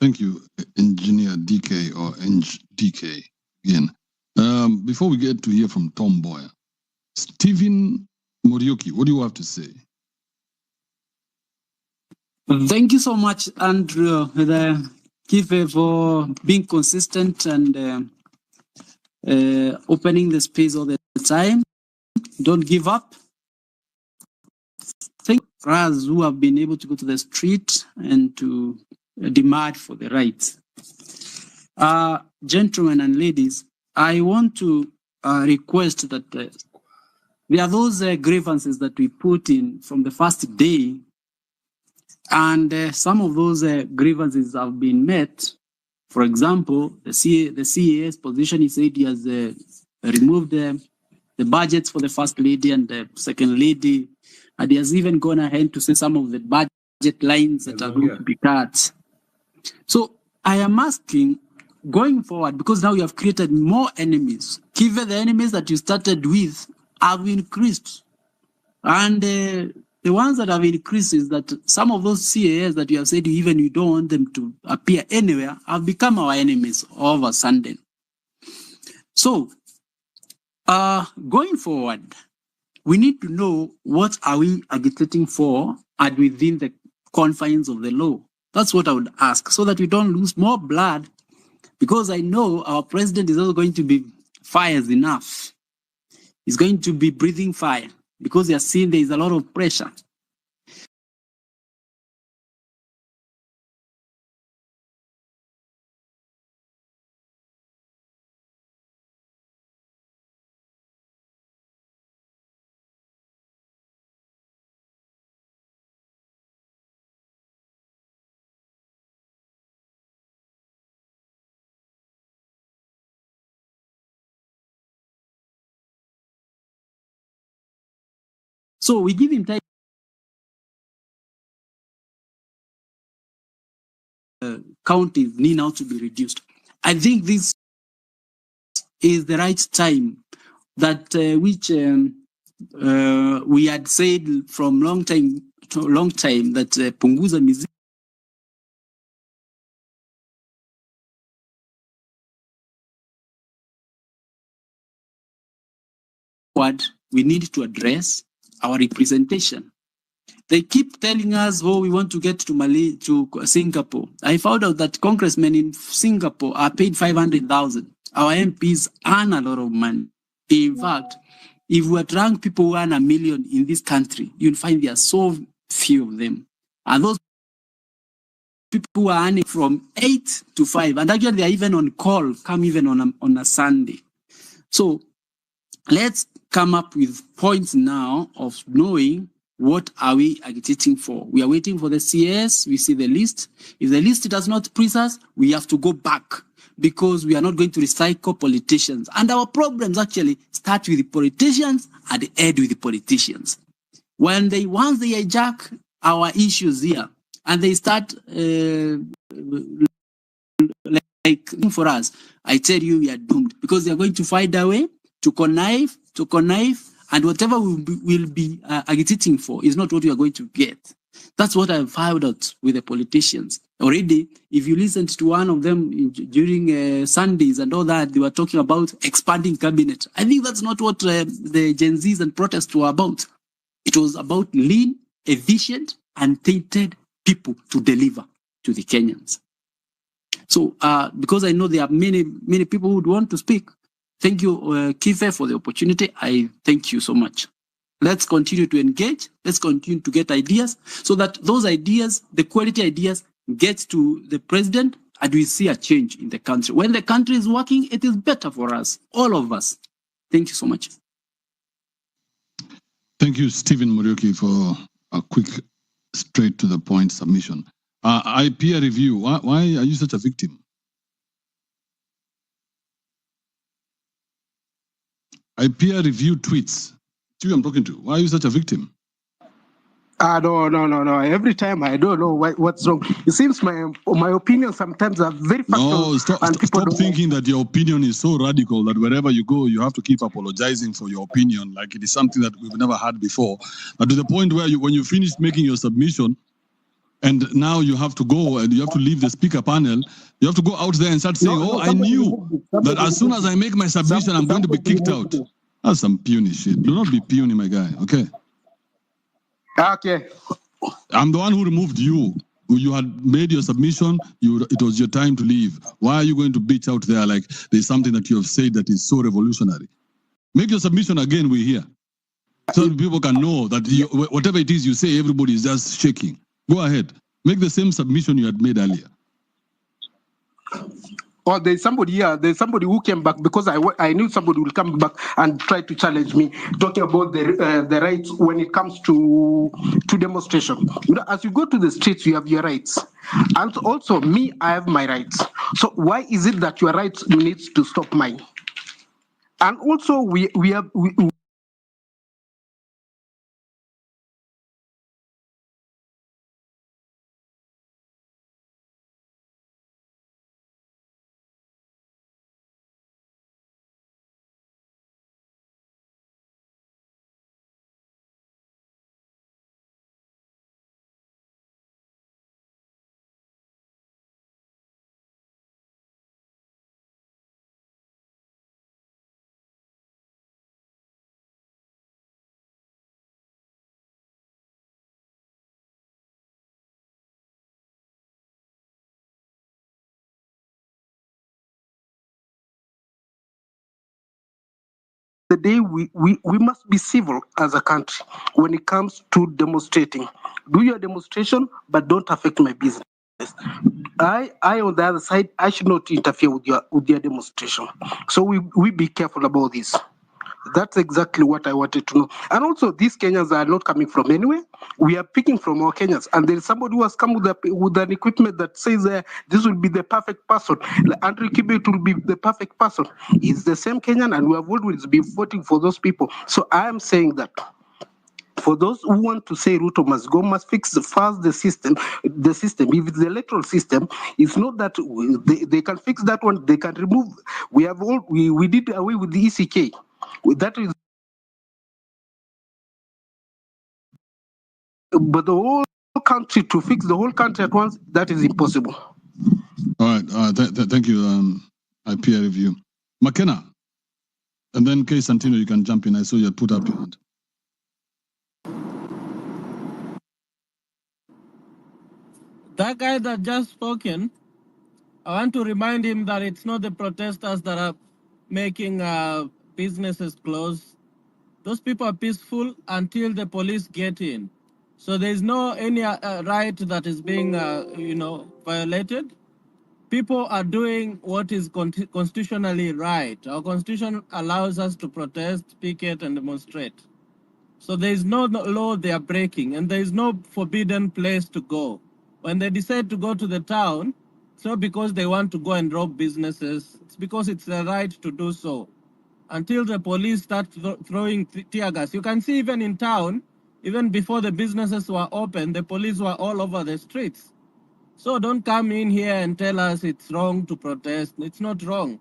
Thank you, Engineer DK or DK again. Before we get to hear from Tom Boyer, Stephen Morioki, what do you have to say? Thank you so much, Andrew, Kibe, for being consistent and opening the space all the time. Don't give up. Thank us who have been able to go to the street and to demand for the rights. Gentlemen and ladies, I want to request that there are those grievances that we put in from the first day, and some of those grievances have been met. For example, the CAS position, he said he has removed the budgets for the first lady and the second lady, and he has even gone ahead to say some of the budget lines that are going to be cut. So I am asking, going forward, because now you have created more enemies. Kibe, the enemies that you started with have increased. And the ones that have increased is that some of those CAS that you have said even you don't want them to appear anywhere have become our enemies all of a sudden. So going forward, we need to know what are we agitating for and within the confines of the law. That's what I would ask, so that we don't lose more blood, because I know our president is also going to be fires enough. He's going to be breathing fire because he has seen there is a lot of pressure. So we give him time. Counties need now to be reduced. I think this is the right time that which we had said from long time that punguza mizigo. What we need to address our representation. They keep telling us, oh, we want to get to Singapore. I found out that congressmen in Singapore are paid 500,000. Our MPs earn a lot of money. In fact, if we rank people who earn $1 million in this country, you'll find there are so few of them. And those people who are earning from 8 to 5, and actually they are even on call, come even on a Sunday. So let's come up with points now of knowing what are we agitating for. We are waiting for the CS. We see the list. If the list does not please us, we have to go back, because we are not going to recycle politicians. And our problems actually start with the politicians and end with the politicians. Once they hijack our issues here and they start like for us, I tell you, we are doomed, because they are going to find a way to connive, and whatever we'll be agitating for is not what we are going to get. That's what I've found out with the politicians. Already, if you listened to one of them during Sundays and all that, they were talking about expanding cabinet. I think that's not what the Gen Zs and protests were about. It was about lean, efficient, and tainted people to deliver to the Kenyans. So, because I know there are many people who would want to speak, thank you, Kibe, for the opportunity. I thank you so much. Let's continue to engage. Let's continue to get ideas, so that those ideas, the quality ideas, get to the president, and we see a change in the country. When the country is working, it is better for us, all of us. Thank you so much. Thank you, Stephen Morioki, for a quick, straight to the point submission. I peer review. Why are you such a victim? I peer review tweets. It's you I'm talking to. Why are you such a victim? No. Every time I don't know what's wrong. It seems my opinions sometimes are very factual. No, stop thinking that your opinion is so radical that wherever you go, you have to keep apologizing for your opinion, like it is something that we've never had before. But to the point where when you finish making your submission, And now you have to go and you have to leave the speaker panel. You have to go out there and start saying, I knew that as soon as I make my submission, I'm going to be kicked out. That's some puny shit. Do not be puny, my guy. Okay. Okay. I'm the one who removed you. You had made your submission. It was your time to leave. Why are you going to bitch out there like there's something that you have said that is so revolutionary? Make your submission again. We're here. So people can know that whatever it is you say, everybody is just shaking. Go ahead. Make the same submission you had made earlier. Or there's somebody here, there's somebody who came back because I knew somebody will come back and try to challenge me, talking about the rights when it comes to demonstration. As you go to the streets, you have your rights. And also, me, I have my rights. So why is it that your rights needs to stop mine? And also, we the day we must be civil as a country when it comes to demonstrating. Do your demonstration, but don't affect my business. I on the other side, I should not interfere with your demonstration. So we be careful about this. That's exactly what I wanted to know. And also, these Kenyans are not coming from anywhere. We are picking from our Kenyans. And there is somebody who has come with an equipment that says this will be the perfect person. Andrew Kibe will be the perfect person. He's the same Kenyan, and we have always been voting for those people. So I am saying that for those who want to say Ruto must go, must fix first the system. The system, if it's the electoral system, it's not that they can fix that one. They can remove. We did away with the ECK. That is, but the whole country, to fix the whole country at once, that is impossible. All right. Thank you. I peer review. McKenna. And then Kay Santino, you can jump in. I saw you had put up your hand. That guy that just spoken, I want to remind him that it's not the protesters that are making businesses close. Those people are peaceful until the police get in. So there's no any right that is being, violated. People are doing what is constitutionally right. Our constitution allows us to protest, picket, and demonstrate. So there is no law they are breaking, and there is no forbidden place to go. When they decide to go to the town, it's not because they want to go and rob businesses. It's because it's their right to do so. Until the police start throwing tear gas. You can see even in town, even before the businesses were open, the police were all over the streets. So don't come in here and tell us it's wrong to protest. It's not wrong.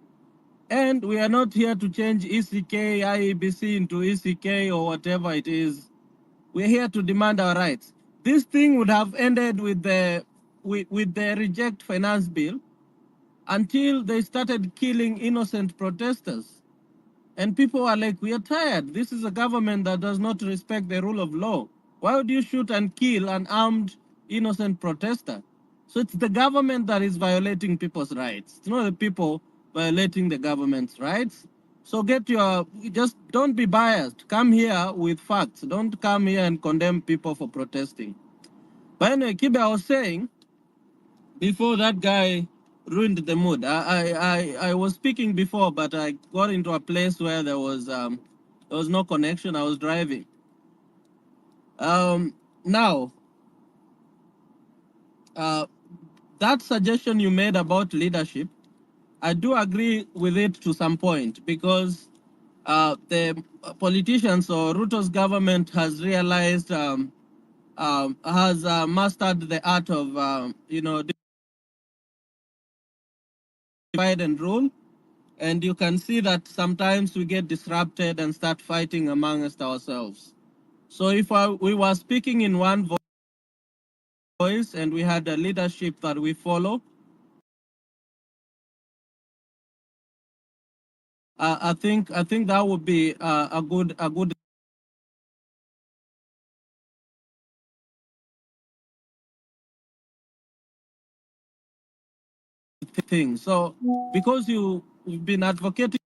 And we are not here to change ECK, IEBC into ECK or whatever it is. We're here to demand our rights. This thing would have ended with the reject finance bill until they started killing innocent protesters. And people are like, we are tired. This is a government that does not respect the rule of law. Why would you shoot and kill an armed innocent protester? So it's the government that is violating people's rights. It's not the people violating the government's rights. So just don't be biased. Come here with facts. Don't come here and condemn people for protesting. But anyway, Kibe, I was saying, before that guy ruined the mood, I was speaking before, but I got into a place where there was no connection. I was driving. Now, that suggestion you made about leadership, I do agree with it to some point, because the politicians or Ruto's government has realized, has mastered the art of, divide and rule. And you can see that sometimes we get disrupted and start fighting amongst ourselves. So if we were speaking in one voice, voice, and we had a leadership that we follow. I think that would be a good thing. So because you've been advocating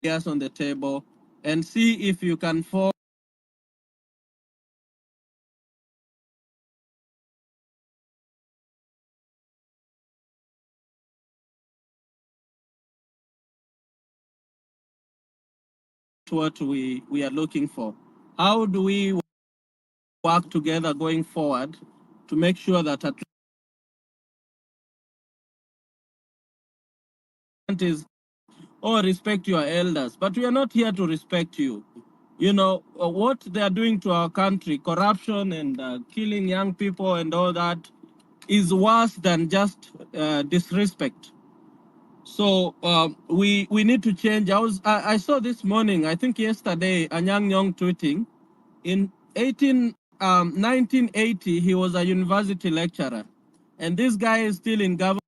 ideas on the table and see if you can form what we are looking for. How do we work together going forward to make sure that at least is oh, respect your elders, but we are not here to respect you. You know what they are doing to our country, corruption and killing young people and all that, is worse than just disrespect. So we need to change. I saw this morning, I think yesterday, Anyang Nyong tweeting in 1980 he was a university lecturer, and this guy is still in government.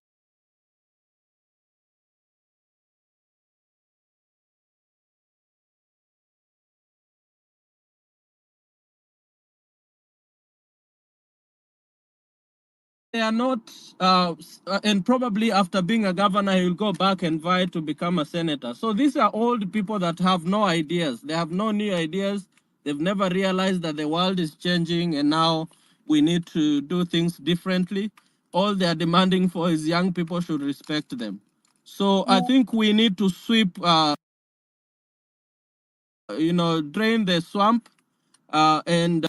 They are not, and probably after being a governor, he will go back and vie to become a senator. So these are old people that have no ideas. They have no new ideas. They've never realized that the world is changing and now we need to do things differently. All they are demanding for is young people should respect them. So I think we need to sweep, drain the swamp and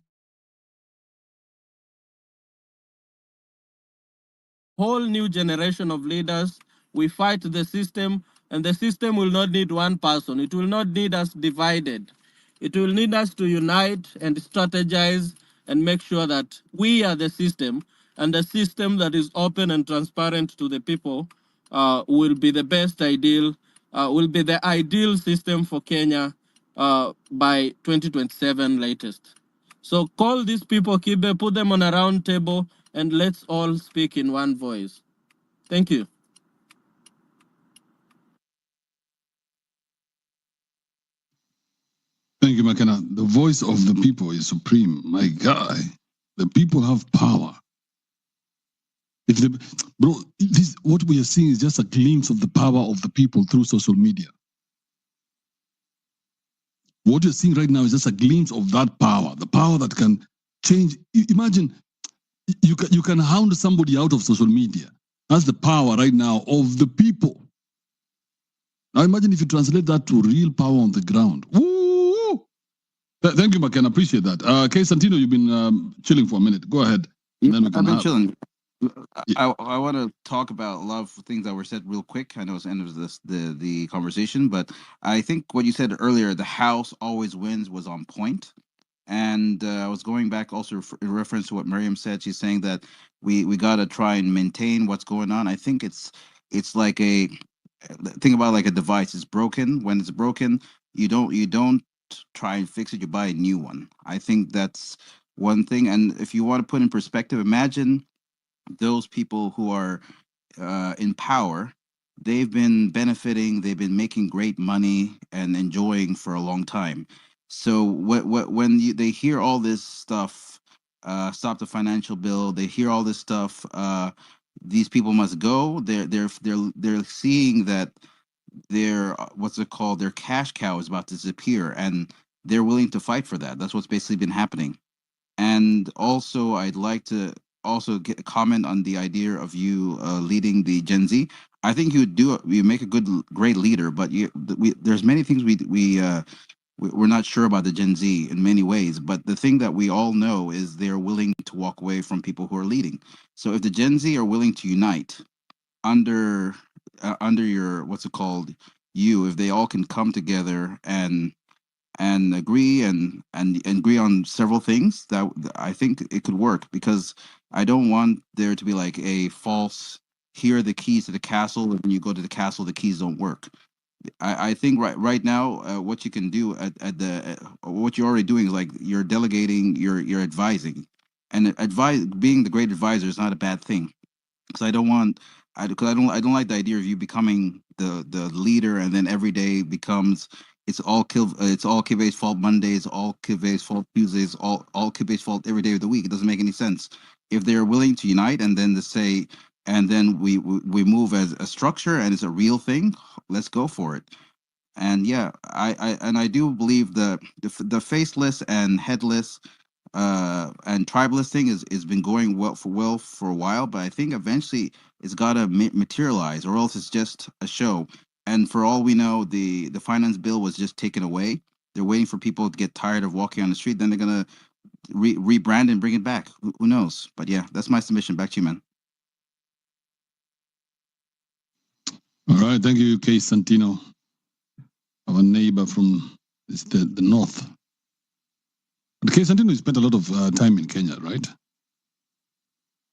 whole new generation of leaders. We fight the system, and the system will not need one person. It will not need us divided. It will need us to unite and strategize and make sure that we are the system, and the system that is open and transparent to the people will be the best ideal, will be the ideal system for Kenya by 2027 latest. So call these people, Kibe, put them on a round table, and let's all speak in one voice. Thank you. Thank you, McKenna. The voice of the people is supreme. My guy, the people have power. If the bro, this what we are seeing is just a glimpse of the power of the people through social media. What you're seeing right now is just a glimpse of that power, the power that can change. Imagine you can hound somebody out of social media. That's the power right now of the people. Now imagine if you translate that to real power on the ground. Woo! Thank you, McKenna. Appreciate that. Kay Santino, you've been chilling for a minute. Go ahead. And then we can I've been chilling. I want to talk about a lot of things that were said real quick. I know it's the end of the conversation, but I think what you said earlier, the House always wins, was on point. And I was going back also in reference to what Miriam said. She's saying that we got to try and maintain what's going on. I think it's like a think about like a device. It's broken. When it's broken, you don't try and fix it. You buy a new one. I think that's one thing. And if you want to put in perspective, imagine those people who are in power. They've been benefiting, they've been making great money and enjoying for a long time. So when they hear all this stuff, stop the financial bill, they hear all this stuff, these people must go. They're seeing that their what's it called, their cash cow is about to disappear, and they're willing to fight for that. That's what's basically been happening. And also, I'd like to also get a comment on the idea of you leading the Gen Z. I think you make a great leader, but there's many things we're not sure about the Gen Z in many ways. But the thing that we all know is they're willing to walk away from people who are leading. So if the Gen Z are willing to unite under your what's it called, if they all can come together and agree and agree on several things, that I think it could work, because I don't want there to be like a false, here are the keys to the castle, and when you go to the castle the keys don't work. I think right now what you can do at the what you're already doing is like you're delegating, you're advising, and being the great advisor is not a bad thing, because I don't like the idea of you becoming the leader, and then every day becomes it's all Kibe's fault Mondays, all Kibe's fault Tuesdays, all Kibe's fault every day of the week. It doesn't make any sense. If they're willing to unite and then to say, and then we move as a structure and it's a real thing, let's go for it. And yeah, I do believe the faceless and headless and tribalist thing is been going well for a while, but I think eventually it's got to materialize, or else it's just a show. And for all we know, the finance bill was just taken away. They're waiting for people to get tired of walking on the street, then they're gonna rebrand and bring it back. Who knows? But yeah, that's my submission. Back to you, man. All right, thank you, K. Santino, our neighbor from the north. But K. Santino, you spent a lot of time in Kenya, right?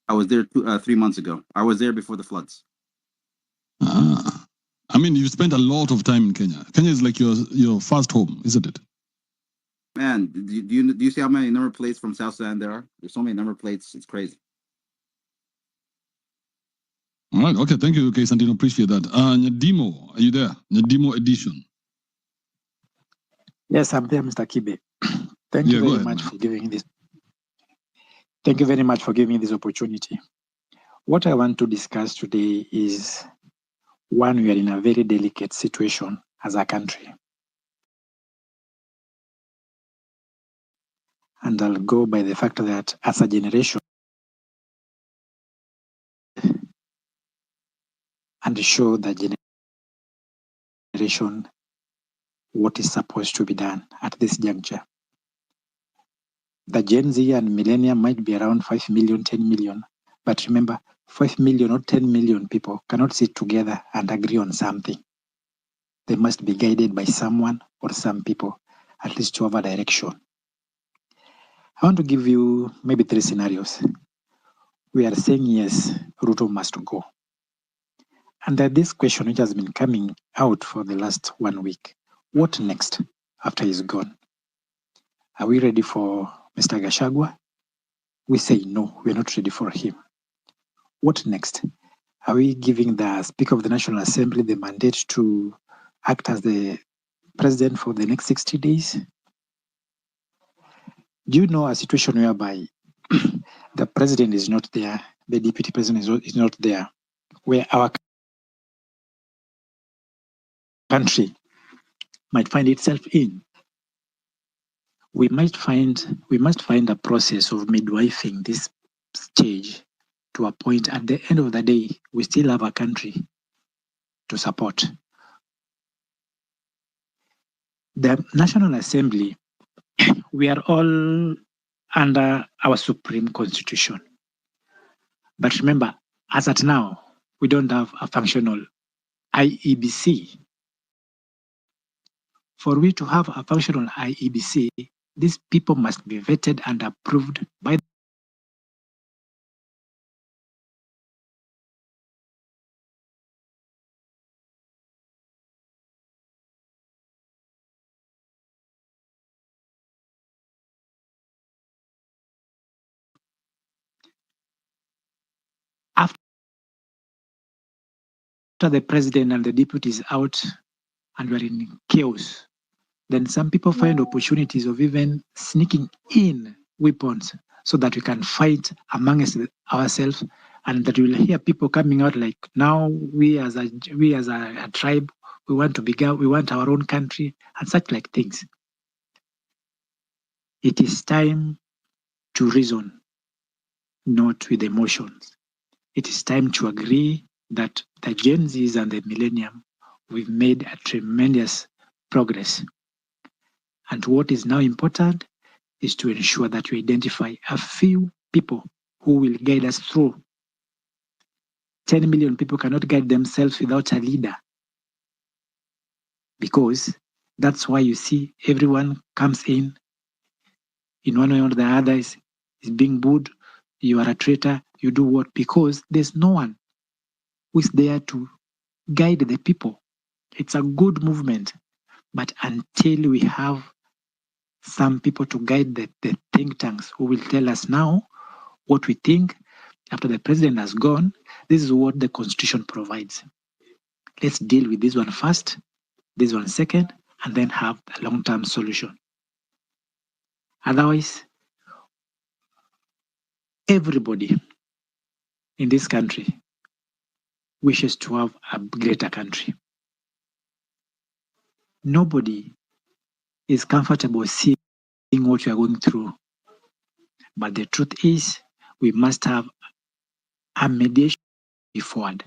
I was there 3 months ago. I was there before the floods. I mean, you spent a lot of time in Kenya. Kenya is like your first home, isn't it? Man, do you see how many number plates from South Sudan there are? There's so many number plates, it's crazy. All right, okay, thank you, K. Santino, appreciate that. Nyadimo, are you there? Nyadimo edition. Yes, I'm there, Mr. Kibe. Thank you very much for giving this. Thank you very much for giving me this opportunity. What I want to discuss today is, one, we are in a very delicate situation as a country. And I'll go by the fact that as a generation, and show the generation what is supposed to be done at this juncture. The Gen Z and millennium might be around 5 million, 10 million, but remember, 5 million or 10 million people cannot sit together and agree on something. They must be guided by someone or some people, at least to have a direction. I want to give you maybe 3 scenarios. We are saying, yes, Ruto must go. And this question, which has been coming out for the last 1 week, what next after he's gone? Are we ready for Mr. Gachagua? We say no, we're not ready for him. What next? Are we giving the Speaker of the National Assembly the mandate to act as the president for the next 60 days? Do you know a situation whereby the president is not there, the deputy president is not there, where our country might find itself in? We must find a process of midwifing this stage to a point at the end of the day, we still have a country to support. The National Assembly, we are all under our Supreme Constitution. But remember, as at now, we don't have a functional IEBC. For we to have a functional IEBC, these people must be vetted and approved by after the president and the deputies out and we're in chaos, then some people find opportunities of even sneaking in weapons so that we can fight amongst ourselves and that you'll hear people coming out like, now we as a tribe, we want to we want our own country and such like things. It is time to reason, not with emotions. It is time to agree that the Gen Zs and the millennium, we've made a tremendous progress. And what is now important is to ensure that we identify a few people who will guide us through. 10 million people cannot guide themselves without a leader. Because that's why you see everyone comes in one way or the other is being booed. You are a traitor. You do what? Because there's no one who is there to guide the people. It's a good movement. But until we have some people to guide the think tanks who will tell us now what we think after the president has gone, this is what the constitution provides. Let's deal with this one first, this one second, and then have a long-term solution. Otherwise, everybody in this country wishes to have a greater country. Nobody is comfortable seeing what we are going through. But the truth is, we must have a mediation forward.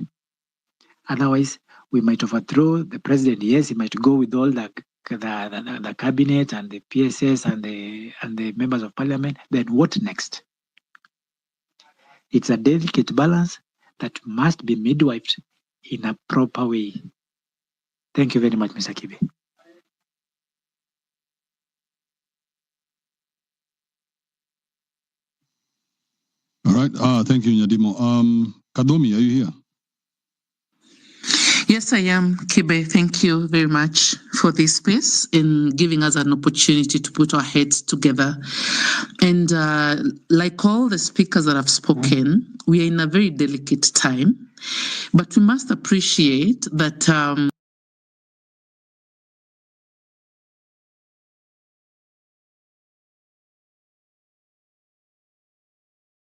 Otherwise, we might overthrow the president. Yes, he might go with all the cabinet and the PSS and the members of parliament. Then what next? It's a delicate balance that must be midwifed in a proper way. Thank you very much, Mr. Kibe. All right. Thank you, Nyadimo. Kadomi, are you here? Yes, I am, Kibe. Thank you very much for this space and giving us an opportunity to put our heads together. And like all the speakers that have spoken, we are in a very delicate time, but we must appreciate that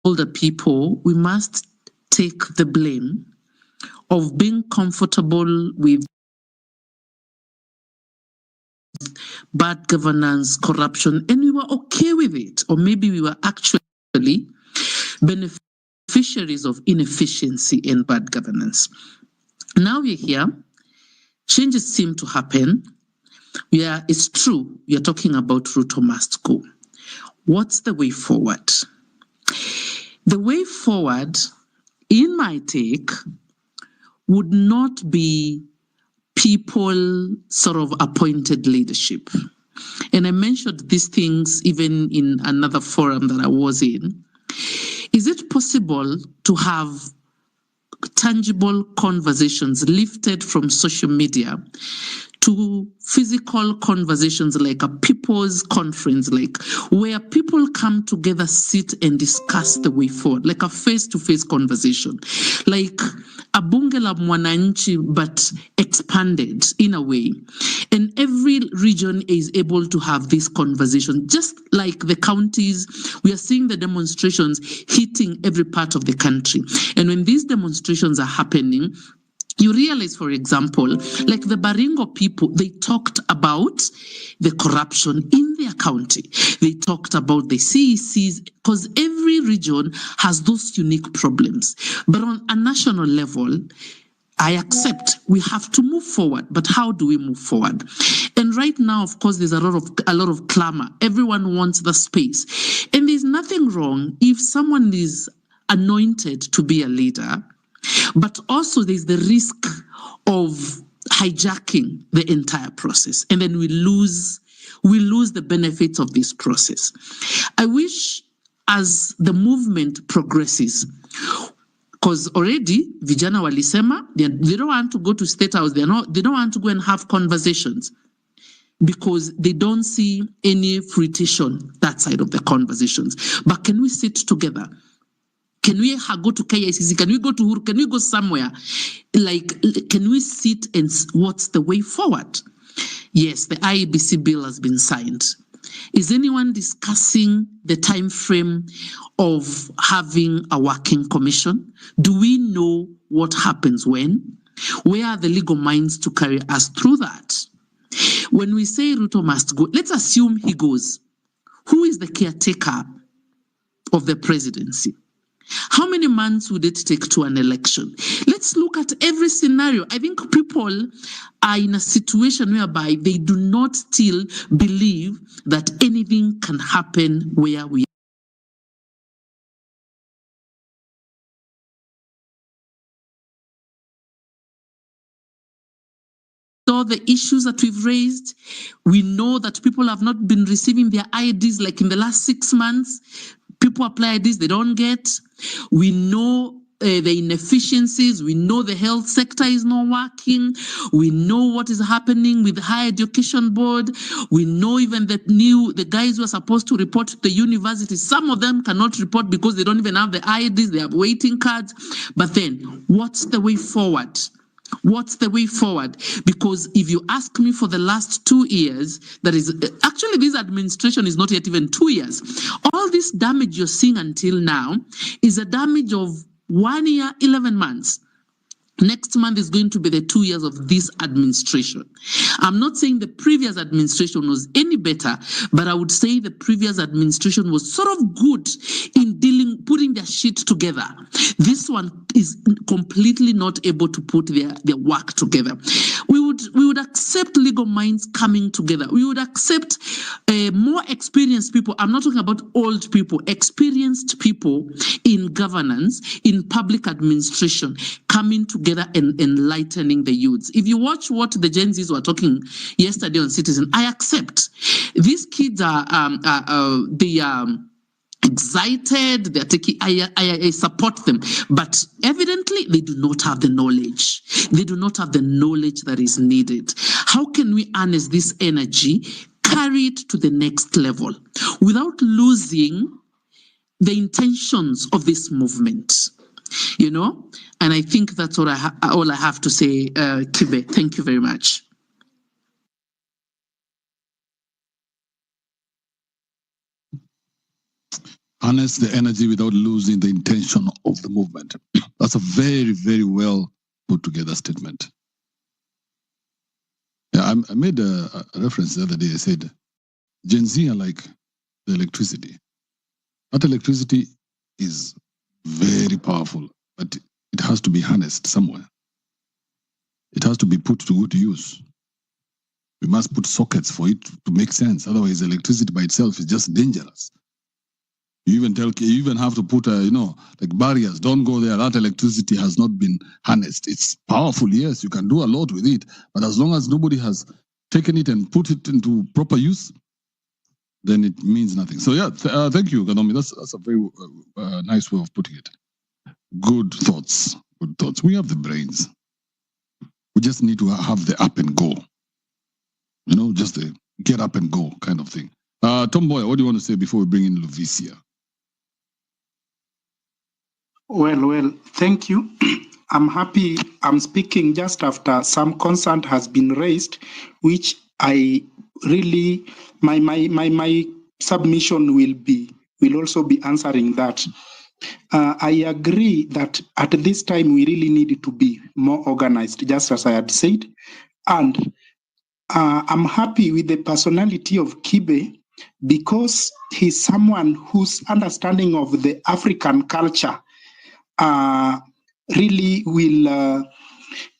older people, we must take the blame of being comfortable with bad governance, corruption, and we were okay with it. Or maybe we were actually beneficiaries of inefficiency and bad governance. Now we're here, changes seem to happen. It's true, we are talking about Ruto must go. What's the way forward? The way forward, in my take, would not be people sort of appointed leadership. And I mentioned these things even in another forum that I was in. Is it possible to have tangible conversations lifted from social media to physical conversations like a people's conference, like where people come together, sit and discuss the way forward, like a face-to-face conversation, like a bunge la mwananchi, but expanded in a way. And every region is able to have this conversation, just like the counties. We are seeing the demonstrations hitting every part of the country. And when these demonstrations are happening, you realize, for example, like the Baringo people, they talked about the corruption in their county. They talked about the CECs, because every region has those unique problems. But on a national level, I accept we have to move forward, but how do we move forward? And right now, of course, there's a lot of clamor. Everyone wants the space. And there's nothing wrong if someone is anointed to be a leader, but also there's the risk of hijacking the entire process, and then we lose the benefits of this process. I wish as the movement progresses, because already vijana walisema they don't want to go to State House, they don't want to go and have conversations because they don't see any fruition that side of the conversations. But can we sit together? Can we go to KICC? Can we go to Uhuru? Can we go somewhere? Like, can we sit and what's the way forward? Yes, the IEBC bill has been signed. Is anyone discussing the time frame of having a working commission? Do we know what happens when? Where are the legal minds to carry us through that? When we say Ruto must go, let's assume he goes. Who is the caretaker of the presidency? How many months would it take to an election? Let's look at every scenario. I think people are in a situation whereby they do not still believe that anything can happen where we are. All the issues that we've raised, we know that people have not been receiving their IDs like in the last 6 months. People apply IDs, they don't get. We know the inefficiencies. We know the health sector is not working. We know what is happening with the Higher Education Board. We know even the guys who are supposed to report to the university, some of them cannot report because they don't even have the IDs, they have waiting cards. But then, what's the way forward? What's the way forward? Because if you ask me for the last 2 years, that is actually this administration is not yet even 2 years. All this damage you're seeing until now is a damage of 1 year, 11 months. Next month is going to be the 2 years of this administration. I'm not saying the previous administration was any better, but I would say the previous administration was sort of good in putting their shit together. This one is completely not able to put their work together. We would accept legal minds coming together. We would accept more experienced people. I'm not talking about old people, experienced people in governance, in public administration, coming together and enlightening the youths. If you watch what the Gen Zs were talking yesterday on Citizen, I accept. These kids are excited, they're taking, I support them, but evidently they do not have the knowledge. They do not have the knowledge that is needed. How can we harness this energy, carry it to the next level without losing the intentions of this movement? You know, and I think that's all I have to say, Kibe. Thank you very much. Harness the energy without losing the intention of the movement. That's a very, very well put together statement. Yeah, I made a reference the other day. I said, Gen Z are like the electricity. That electricity is very powerful, but it has to be harnessed somewhere. It has to be put to good use. We must put sockets for it to make sense. Otherwise, electricity by itself is just dangerous. You even have to put like barriers. Don't go there. That electricity has not been harnessed. It's powerful, yes. You can do a lot with it, but as long as nobody has taken it and put it into proper use, then it means nothing. So yeah, thank you, Kanomi. That's a very nice way of putting it. Good thoughts. Good thoughts. We have the brains. We just need to have the up and go. You know, just the get up and go kind of thing. Tomboy, what do you want to say before we bring in Lovicia? Well, thank you. I'm happy I'm speaking just after some concern has been raised, which I really, my submission will also be answering that. I agree that at this time we really need to be more organized, just as I had said. And I'm happy with the personality of Kibe because he's someone whose understanding of the African culture really will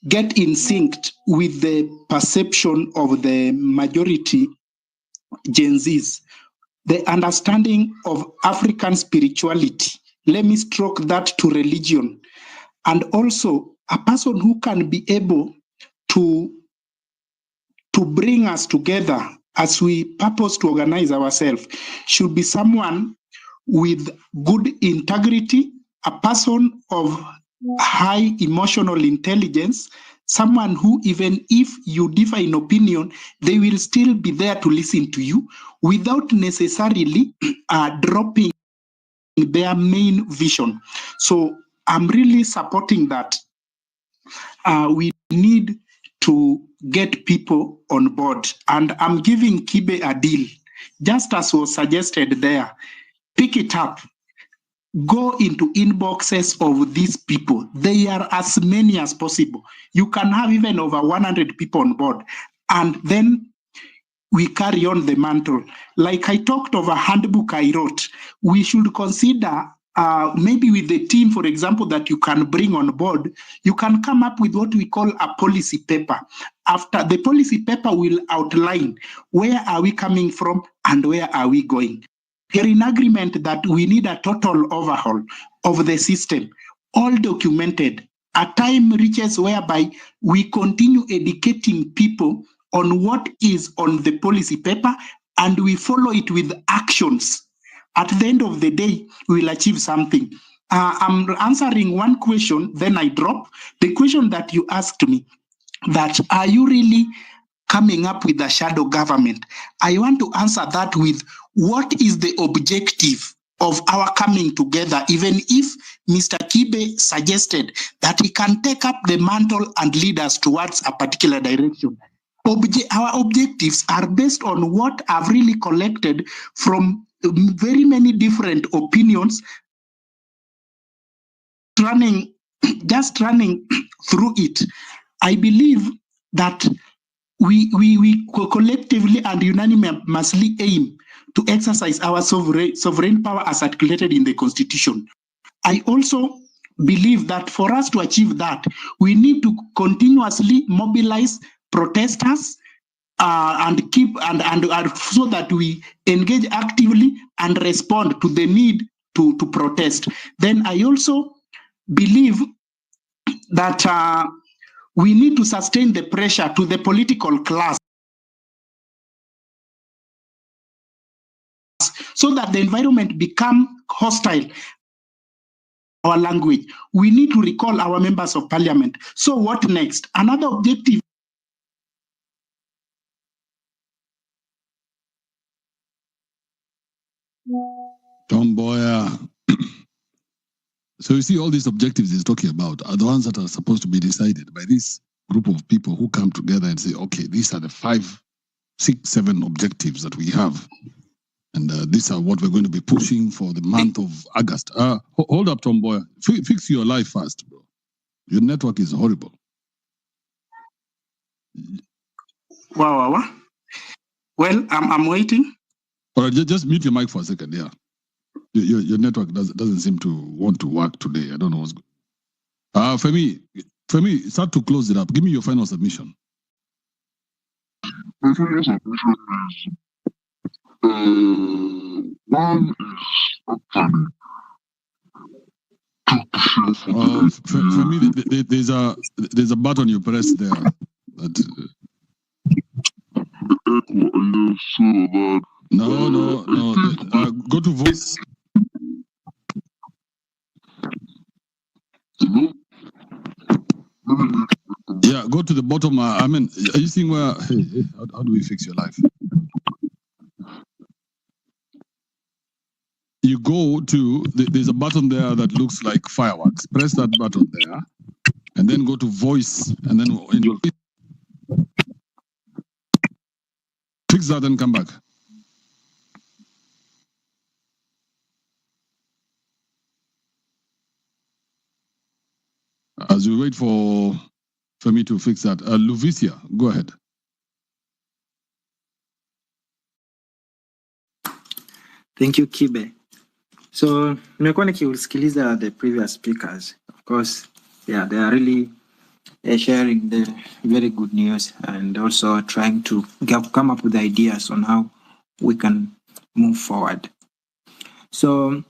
get in sync with the perception of the majority Gen Zs. The understanding of African spirituality. Let me stroke that to religion. And also a person who can be able to bring us together as we purpose to organize ourselves should be someone with good integrity, a person of high emotional intelligence, someone who, even if you differ in opinion, they will still be there to listen to you without necessarily dropping their main vision. So I'm really supporting that. We need to get people on board, and I'm giving Kibe a deal. just as was suggested there, pick it up. Go into inboxes of these people. They are as many as possible. You can have even over 100 people on board. And then we carry on the mantle. Like I talked of a handbook I wrote, we should consider maybe with the team, for example, that you can bring on board, you can come up with what we call a policy paper. After the policy paper will outline where are we coming from and where are we going. We are in agreement that we need a total overhaul of the system, all documented. A time reaches whereby we continue educating people on what is on the policy paper and we follow it with actions. At the end of the day, we will achieve something. I'm answering one question, then I drop. The question that you asked me, that are you really coming up with a shadow government? I want to answer that with what is the objective of our coming together, even if Mr. Kibe suggested that he can take up the mantle and lead us towards a particular direction. Our objectives are based on what I've really collected from very many different opinions, just running through it. I believe that we collectively and unanimously aim to exercise our sovereign power as articulated in the Constitution. I also believe that for us to achieve that, we need to continuously mobilize protesters and keep and so that we engage actively and respond to the need to protest. Then I also believe that we need to sustain the pressure to the political class so that the environment become hostile. Our language. We need to recall our members of parliament. So what next? Another objective. Tom Boyer. So you see all these objectives he's talking about are the ones that are supposed to be decided by this group of people who come together and say, okay, these are the 5, 6, 7 objectives that we have. And these are what we're going to be pushing for the month of August. Hold up, Tom Boyer. Fix your life fast, bro. Your network is horrible. Wow. Well, I'm waiting. All right, just mute your mic for a second, yeah. Your network doesn't seem to want to work today. I don't know what's good. Femi, start to close it up. Give me your final submission. My final submission is one is for me, there's a button you press there. That, no. Go to voice. Yeah, go to the bottom. I mean, are you seeing where? Hey, how do we fix your life? You go to there's a button there that looks like fireworks. Press that button there, and then go to voice, and then fix that and come back. As we wait for me to fix that, Luvicia, go ahead. Thank you, Kibe. So, nimekuwa nikisikiliza the previous speakers. Of course, yeah, they are really sharing the very good news and also trying to come up with ideas on how we can move forward. So,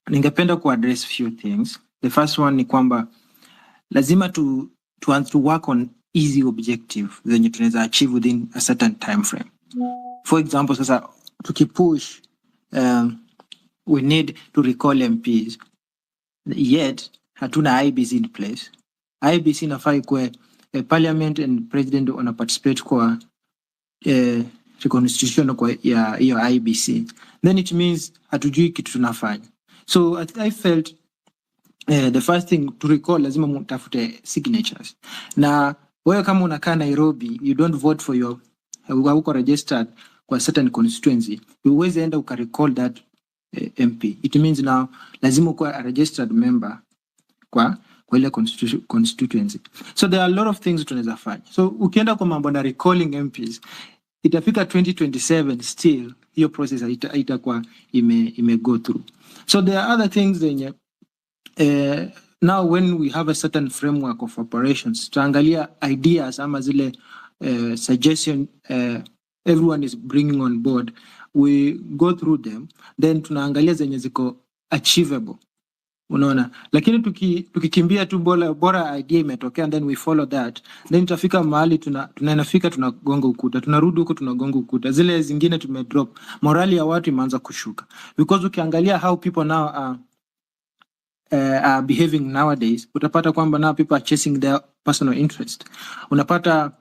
ningependa address a few things. The first one ni kwamba lazima to work on easy objective zenye tunaweza achieve within a certain time frame. For example, sasa tukipush we need to recall MPs, yet hatuna IBC in place. IBC inafaa ikuwe parliament and president wana participate kwa reconstitution kwa ya hiyo IBC. Then it means hatujui kitu tunafanya. So I felt the first thing to recall lazima mtafute signatures. Na wewe kama unakaa Nairobi, you don't vote for your hauko registered kwa certain constituency, huwezi enda ukarecall that MP. It means now lazima kuwa a registered member kwa ile constituency. So there are a lot of things tunaweza fanya. So ukienda kwa mambo na recalling MPs, itafika 2027 still hiyo process haitakuwa ime go through. So there are other things zenye now when we have a certain framework of operations, tutaangalia ideas ama zile suggestion everyone is bringing on board, we go through them, then tunaangalia zenye ziko achievable. Unaona, lakini tukikimbia tu bora idea imetokea and then we follow that, then tutafika mahali tunafika tunagonga ukuta, tunarudi huko tunagonga ukuta, zile zingine tumedrop, morali ya watu imeanza kushuka, because ukiangalia how people now are behaving nowadays, utapata kwamba now people are chasing their personal interest. Unapata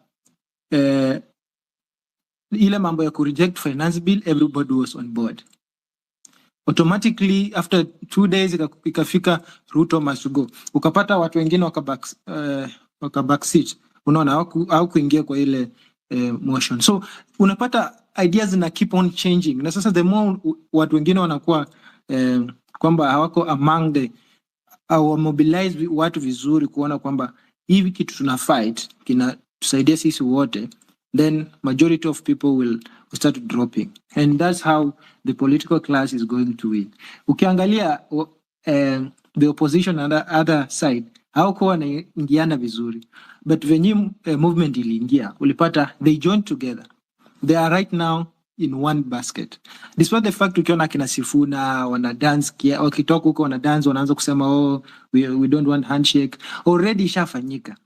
ile mambo ya reject finance bill, everybody was on board. Automatically after 2 days ikafika Ruto must go. Ukapata watu wengine waka backseat. Unaona au kuingia kwa ile motion. So unapata ideas na keep on changing. Na sasa the more watu wengine wanakuwa kwamba hawako among the au mobilize watu vizuri kuona kwamba hivi kitu tuna fight kina tusaidia sisi wote, then majority of people will start dropping, and that's how the political class is going to win. Ukiangalia the opposition on the other side hawako wanaingiana vizuri, but when movement iliingia ulipata they joined together, they are right now in one basket, despite the fact ukiona kina Sifuna wana dance wakitoka huko wana dance wanaanza kusema we don't want handshake, already ishafanyika,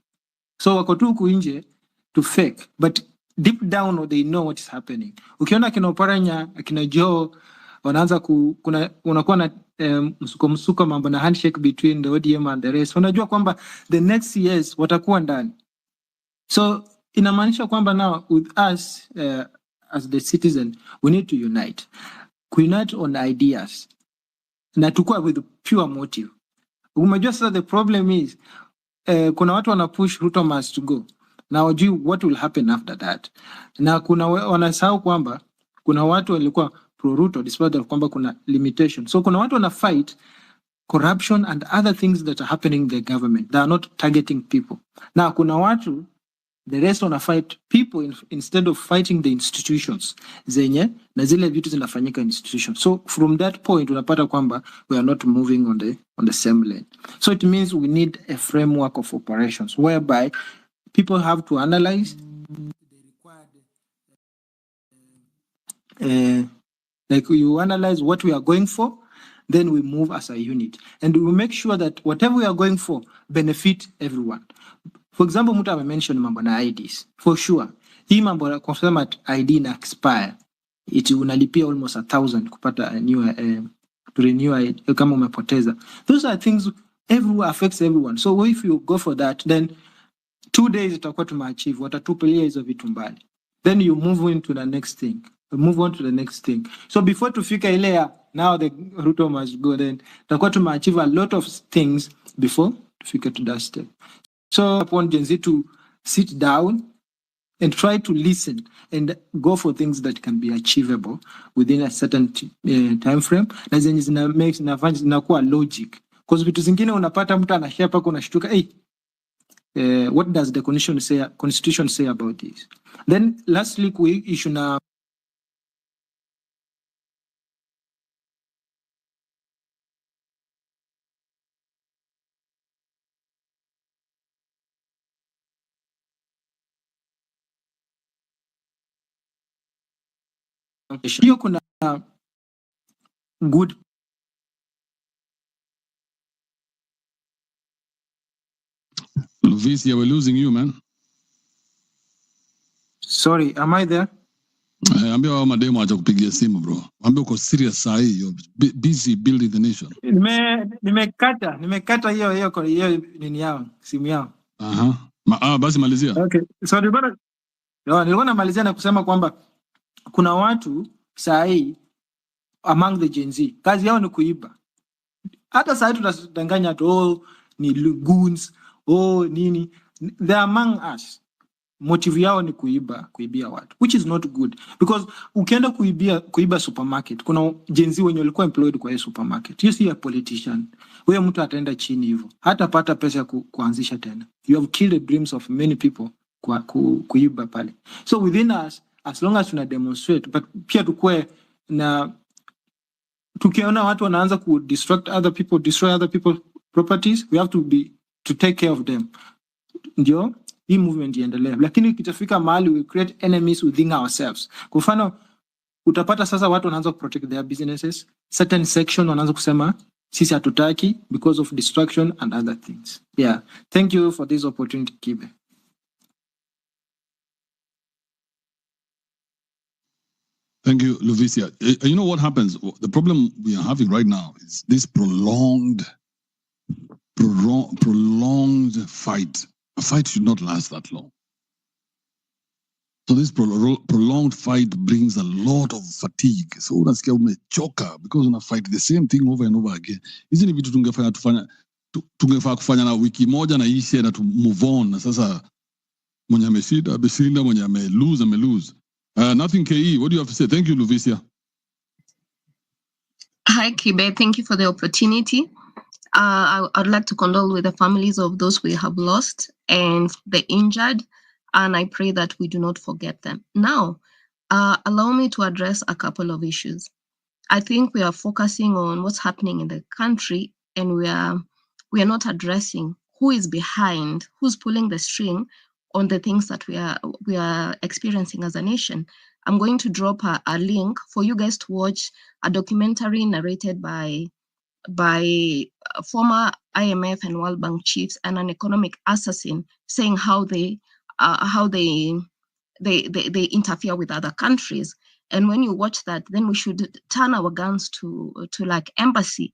so wako tu huku nje to fake, but deep down they know what is happening. Ukiona kina Oparanya kina Joe wanaanza unakuwa na msuko mambo na handshake between the ODM and the rest, unajua kwamba the next years watakuwa ndani. So inamaanisha kwamba now with us as the citizen we need to unite on ideas na tukua with pure motive. Umejua sasa the problem is kuna watu wana push Ruto must go. Now what will happen after that? Na kuna wanasahau kwamba kuna watu walikuwa pro Ruto despite kwamba kuna limitation. So kuna watu wana fight corruption and other things that are happening in the government. They are not targeting people. Now kuna watu the rest wana fight people instead of fighting the institutions zenye na zile vitu zinafanyika institutions. So from that point unapata kwamba we are not moving on the same lane. So it means we need a framework of operations whereby people have to analyze the required like you analyze what we are going for, then we move as a unit and we make sure that whatever we are going for benefit everyone. For example, mtu amention mambo na IDs. For sure, hii mambo ya kusema ID na expire, unalipia almost 1,000 kupata a new to renew ID kama umepoteza. Those are things everyone affects everyone. So if you go for that, then 2 days itakuwa tumeachieve, watatupilia hizo vitu mbali. Then you move into the next thing. Move on to the next thing. So before tufika ile ya now the Ruto must go, then tutakuwa tumeachieve a lot of things before tufika to that step. So upon Gen Z to sit down and try to listen and go for things that can be achievable within a certain time frame, na zenye zinakuwa logic. Because vitu zingine unapata mtu anashapa kuna shtuka, what does the constitution say about this? Then lastly we issue na hiyo kuna good Luvis, we're losing you, man. Sorry, am I there? Ambia wao mademo acha kupigia simu bro. Ambia uko serious saa hii, you're busy building the nation. Nimekata hiyo nini yao, simu yao. Basi malizia. Okay. Sorry bana. Nilikuwa namalizia na kusema kwamba kuna watu saa hii among the Gen Z kazi yao ni kuiba. Hata saa hii tunadanganya tu ni goons, nini. They are among us. motive yao ni kuibia watu, which is not good, because ukienda kuiba supermarket, kuna Gen Z wenye walikuwa employed kwa hiyo supermarket. You see a politician, huyo mtu ataenda chini hivyo, hatapata pesa ya kuanzisha tena. You have killed the dreams of many people kwa kuiba pale. So within us, as long as tuna demonstrate, but pia tukue na tukiona watu wanaanza destroy other people properties, we have to take care of them. Ndio hii movement iendelee, lakini kitafika mahali we create enemies within ourselves. Kwa mfano utapata sasa watu wanaanza protect their businesses, certain section wanaanza kusema sisi hatutaki because of destruction and other things. Yeah, thank you for this opportunity, Kibe. Thank you, Luvisia. You know what happens? The problem we are having right now is this prolonged fight. A fight should not last that long. So this prolonged fight brings a lot of fatigue. So unasikia umechoka because una fight the same thing over and over again. Hizi ni vitu tungefaa kufanya na wiki moja na ishe na to move on. Na sasa mwenye ameshinda, mwenye ame-lose. Nothing KE, what do you have to say? Thank you, Luvisia. Hi, Kibe. Thank you for the opportunity. I'd like to condole with the families of those we have lost and the injured, and I pray that we do not forget them. Now, allow me to address a couple of issues. I think we are focusing on what's happening in the country, and we are not addressing who is behind, who's pulling the string on the things that we are experiencing as a nation. I'm going to drop a link for you guys to watch a documentary narrated by former IMF and World Bank chiefs and an economic assassin, saying how they interfere with other countries. And when you watch that, then we should turn our guns to like embassy.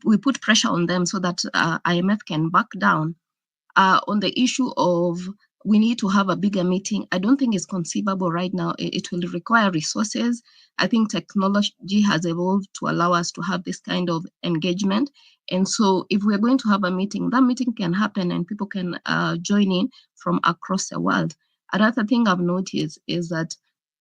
We put pressure on them so that IMF can back down. On the issue of we need to have a bigger meeting, I don't think it's conceivable right now. It will require resources. I think technology has evolved to allow us to have this kind of engagement. And so if we're going to have a meeting, that meeting can happen and people can join in from across the world. Another thing I've noticed is that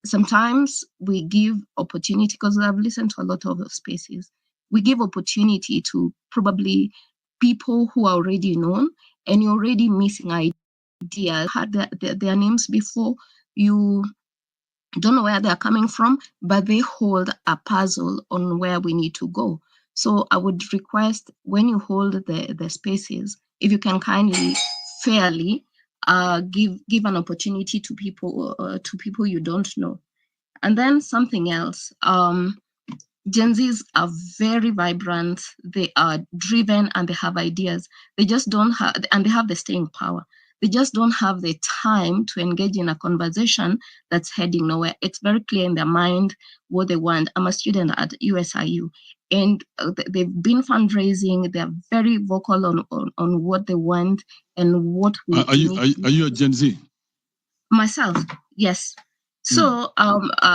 sometimes we give opportunity, because I've listened to a lot of spaces, we give opportunity to probably people who are already known, and you're already missing ideas. Had their names before, you don't know where they're coming from, but they hold a puzzle on where we need to go. So I would request, when you hold the spaces, if you can kindly fairly give an opportunity to people you don't know. And then something else, Gen Zs are very vibrant, they are driven, and they have ideas. They just don't have, and they have the staying power. They just don't have the time to engage in a conversation that's heading nowhere. It's very clear in their mind what they want. I'm a student at USIU, and they've been fundraising. They're very vocal on what they want and what we are you a Gen Z? Myself, yes. So,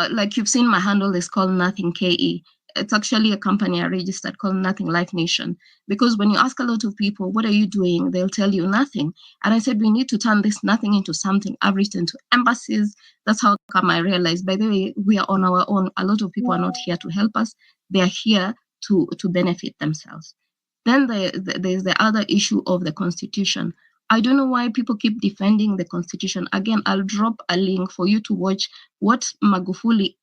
like you've seen, my handle is called Nothing KE. It's actually a company I registered called Nothing Life Nation. Because when you ask a lot of people, what are you doing? They'll tell you nothing. And I said, we need to turn this nothing into something. I've written to embassies. That's how come I realized, by the way, we are on our own. A lot of people are not here to help us. They're here to benefit themselves. Then there's the other issue of the Constitution. I don't know why people keep defending the Constitution. Again, I'll drop a link for you to watch what Magufuli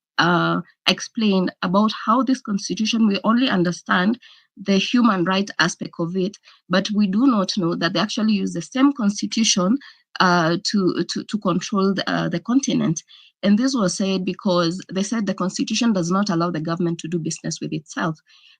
explained about how this Constitution, we only understand the human right aspect of it, but we do not know that they actually use the same Constitution to control the continent. And this was said because they said the Constitution does not allow the government to do business with itself.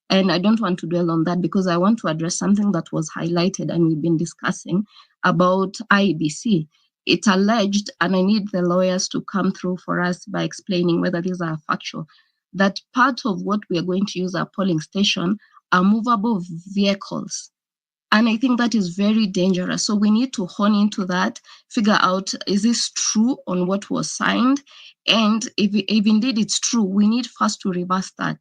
And I don't want to dwell on that because I want to address something that was highlighted and we've been discussing about IEBC. It's alleged, and I need the lawyers to come through for us by explaining whether these are factual, that part of what we are going to use our polling station are movable vehicles. And I think that is very dangerous. So we need to hone into that, figure out, is this true on what was signed? And if indeed it's true, we need first to reverse that.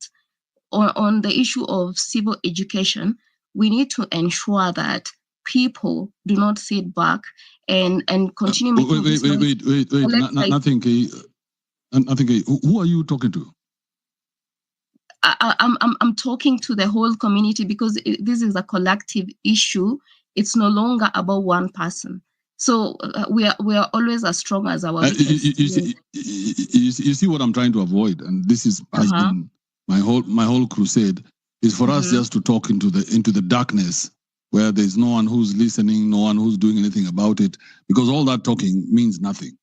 On the issue of civil education, we need to ensure that people do not sit back and continue making this noise. Wait. Nothing. Who are you talking to? I'm talking to the whole community because this is a collective issue. It's no longer about one person. So we are always as strong as our you see what I'm trying to avoid, and this has been my whole crusade is for us just to talk into the darkness where there's no one who's listening, no one who's doing anything about it, because all that talking means nothing.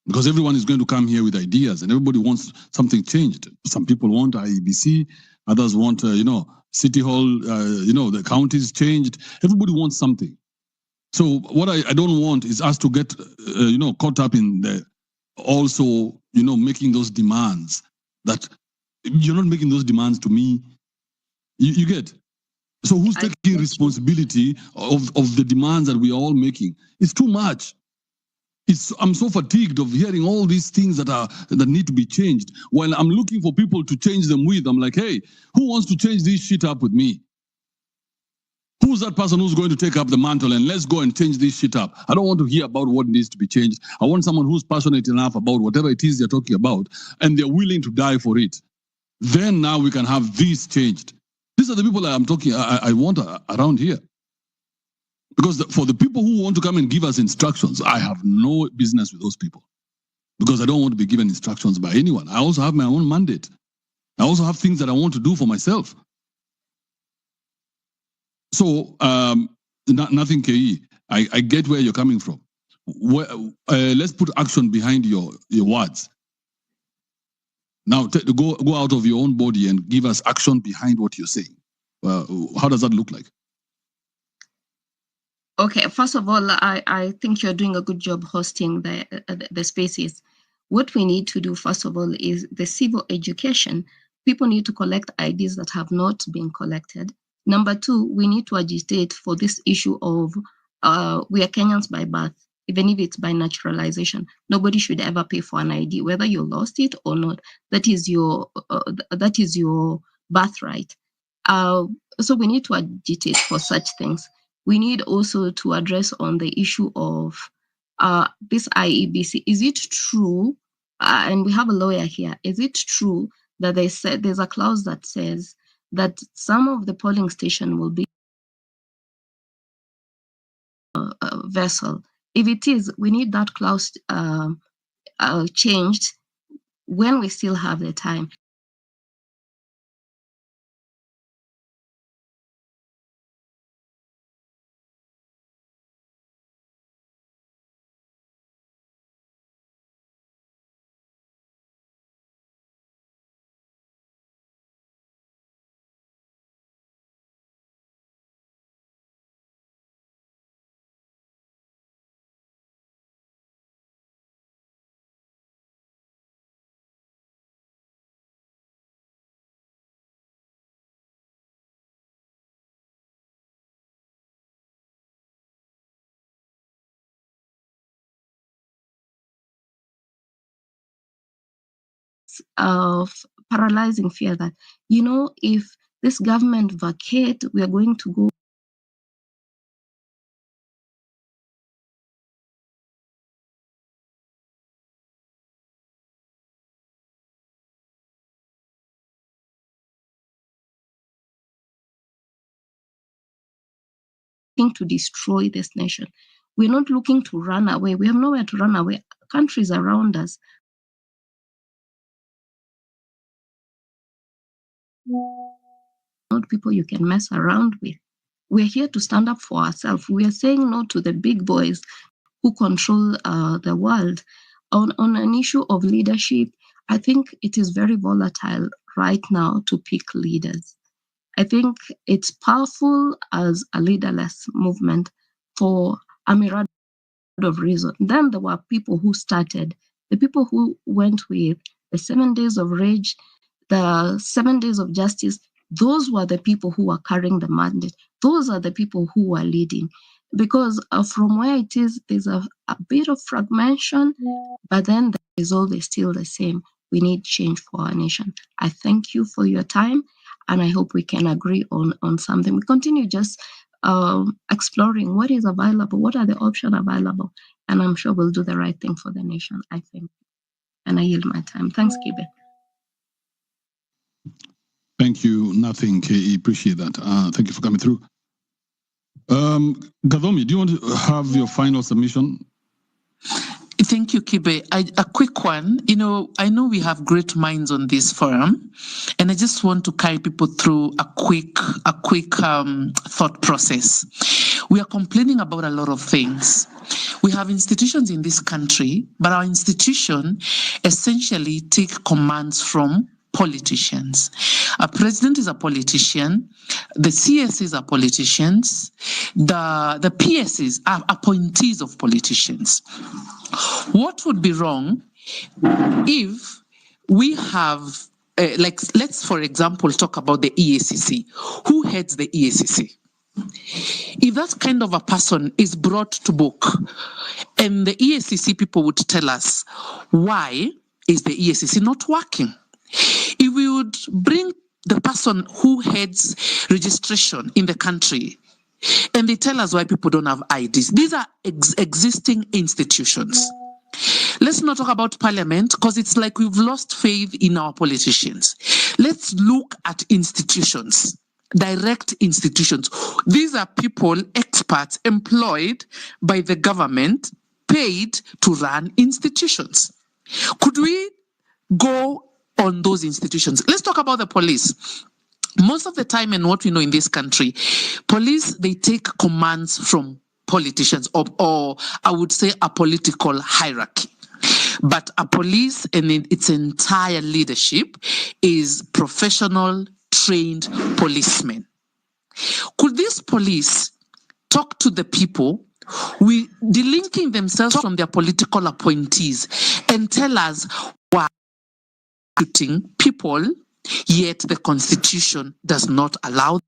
Because everyone is going to come here with ideas, and everybody wants something changed. Some people want IEBC, others want, City Hall, the counties changed. Everybody wants something. So what I don't want is us to get, caught up in the also, making those demands that you're not making those demands to me. You get? So who's taking responsibility of the demands that we are all making? It's too much. I'm so fatigued of hearing all these things that need to be changed. While I'm looking for people to change them with, I'm like, hey, who wants to change this shit up with me? Who's that person who's going to take up the mantle and let's go and change this shit up? I don't want to hear about what needs to be changed. I want someone who's passionate enough about whatever it is they're talking about and they're willing to die for it. Then now we can have this changed. These are the people I want around here. Because for the people who want to come and give us instructions, I have no business with those people. Because I don't want to be given instructions by anyone. I also have my own mandate. I also have things that I want to do for myself. So, nothing KE. I get where you're coming from. Let's put action behind your words. Now, go out of your own body and give us action behind what you're saying. How does that look like? Okay, first of all, I think you're doing a good job hosting the spaces. What we need to do, first of all, is the civil education. People need to collect IDs that have not been collected. Number two, we need to agitate for this issue of we are Kenyans by birth, even if it's by naturalization. Nobody should ever pay for an ID, whether you lost it or not. That is your birthright. So we need to agitate for such things. We need also to address on the issue of this IEBC. Is it true, and we have a lawyer here, is it true that they said there's a clause that says that some of the polling station will be a vessel? If it is, we need that clause changed when we still have the time. Of paralyzing fear that, if this government vacate, we are going to go to destroy this nation. We're not looking to run away. We have nowhere to run away. Countries around us. Not people you can mess around with. We're here to stand up for ourselves. We are saying no to the big boys who control the world. On an issue of leadership, I think it is very volatile right now to pick leaders. I think it's powerful as a leaderless movement for a myriad of reasons. Then there were people who started, the people who went with the 7 days of rage, the 7 days of justice. Those were the people who were carrying the mandate. Those are the people who were leading. Because from where it is, there's a bit of fragmentation, but then the result is still the same. We need change for our nation. I thank you for your time, and I hope we can agree on something. We continue just exploring what is available, what are the options available, and I'm sure we'll do the right thing for the nation, I think. And I yield my time. Thanks, Kibe. Thank you. Nothing, Ke. Appreciate that. Thank you for coming through. Gadomi, do you want to have your final submission? Thank you, Kibe. A quick one. You know, I know we have great minds on this forum, and I just want to carry people through a quick thought process. We are complaining about a lot of things. We have institutions in this country, but our institution essentially take commands from politicians. A president is a politician, the CSs are politicians, the PSs are appointees of politicians. What would be wrong if we have, let's for example talk about the EACC. Who heads the EACC? If that kind of a person is brought to book, and the EACC people would tell us, why is the EACC not working? If we would bring the person who heads registration in the country, and they tell us why people don't have IDs. These are existing institutions. Let's not talk about parliament, because it's like we've lost faith in our politicians. Let's look at institutions, direct institutions. These are people, experts, employed by the government, paid to run institutions. Could we go on those institutions? Let's talk about the police. Most of the time, and what we know in this country, police, they take commands from politicians, or I would say a political hierarchy. But a police and its entire leadership is professional, trained policemen. Could this police talk to the people, delinking themselves from their political appointees, and tell us why shooting people, yet the Constitution does not allow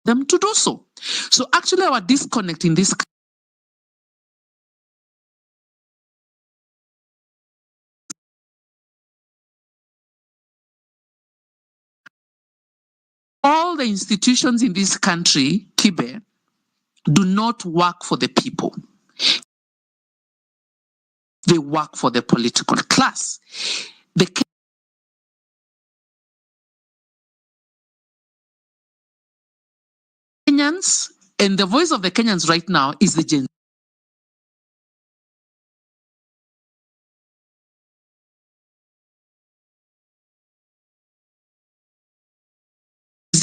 them to do so? So actually our disconnect in this all the institutions in this country, Kibe, do not work for the people. They work for the political class. The Kenyans, and the voice of the Kenyans right now is the Gen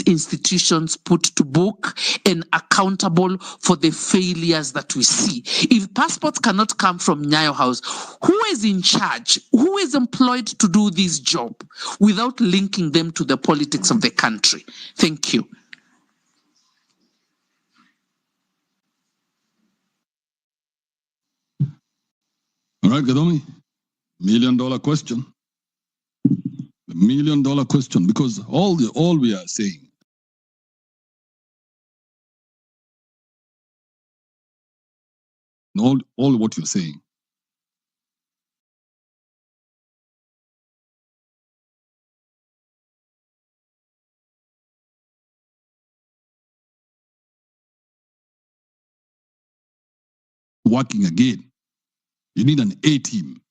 institutions put to book and accountable for the failures that we see. If passports cannot come from Nyayo House, who is in charge? Who is employed to do this job without linking them to the politics of the country? Thank you. All right, Gadomi, $1 million question. The $1 million question, because all we are saying, all what you're saying, working again. You need an A team.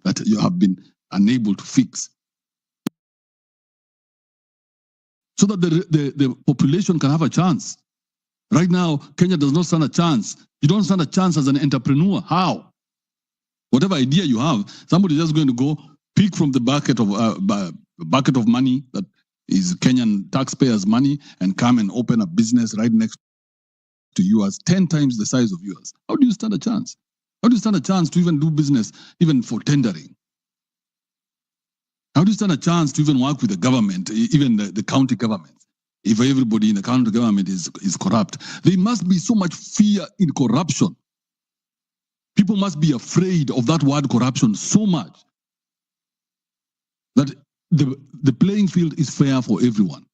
That you have been unable to fix, so that the population can have a chance. Right now, Kenya does not stand a chance. You don't stand a chance as an entrepreneur. How? Whatever idea you have, somebody is just going to go pick from the bucket of money that is Kenyan taxpayers' money and come and open a business right next to yours, 10 times the size of yours. How do you stand a chance? How do you stand a chance to even do business, even for tendering? How do you stand a chance to even work with the government, even the county government? If everybody in the county government is corrupt, there must be so much fear in corruption. People must be afraid of that word corruption so much that the playing field is fair for everyone.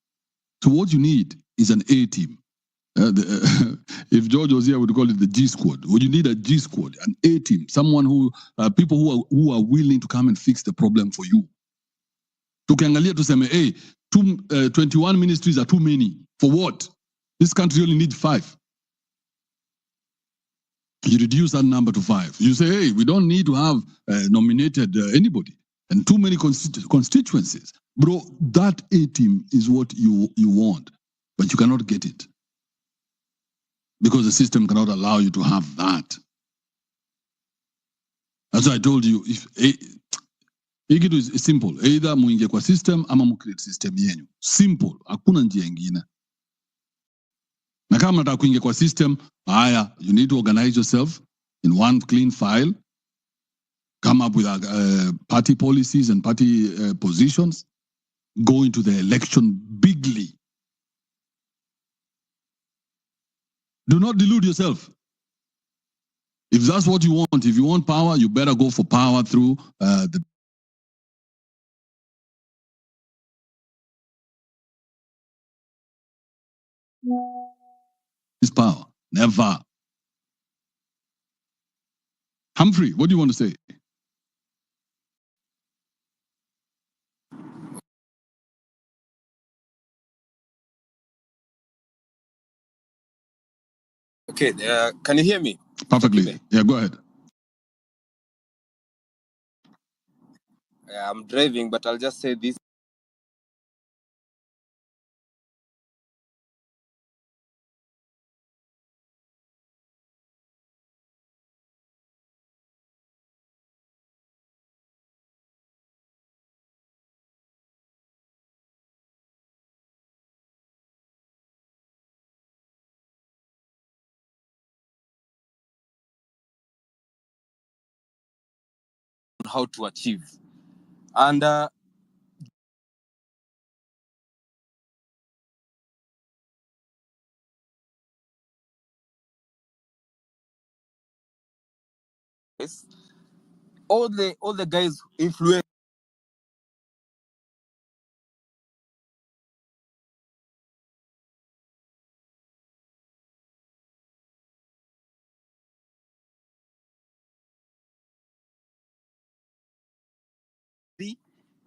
So what you need is an A team. If George was here, we would call it the G squad. Would you need a G squad, an A team, someone people who are willing to come and fix the problem for you. Tukiangalia tuseme, hey, 21 ministries are too many. For what? This country only needs 5. You reduce that number to 5. You say, hey, we don't need to have nominated anybody and too many constituencies. Bro, that A team is what you want, but you cannot get it because the system cannot allow you to have that. As I told you, if it is simple, either muingie kwa system ama mu create system yenyu. Simple, hakuna njia ingine. Na kama nataka kuingia kwa system, haya, you need to organize yourself in one clean file, come up with party policies and party positions, go into the election bigly. Do not delude yourself. If that's what you want, if you want power, you better go for power through this power. Never. Humphrey, what do you want to say? Okay, can you hear me? Perfectly. Yeah, go ahead. I'm driving, but I'll just say this. How to achieve. And all the guys influence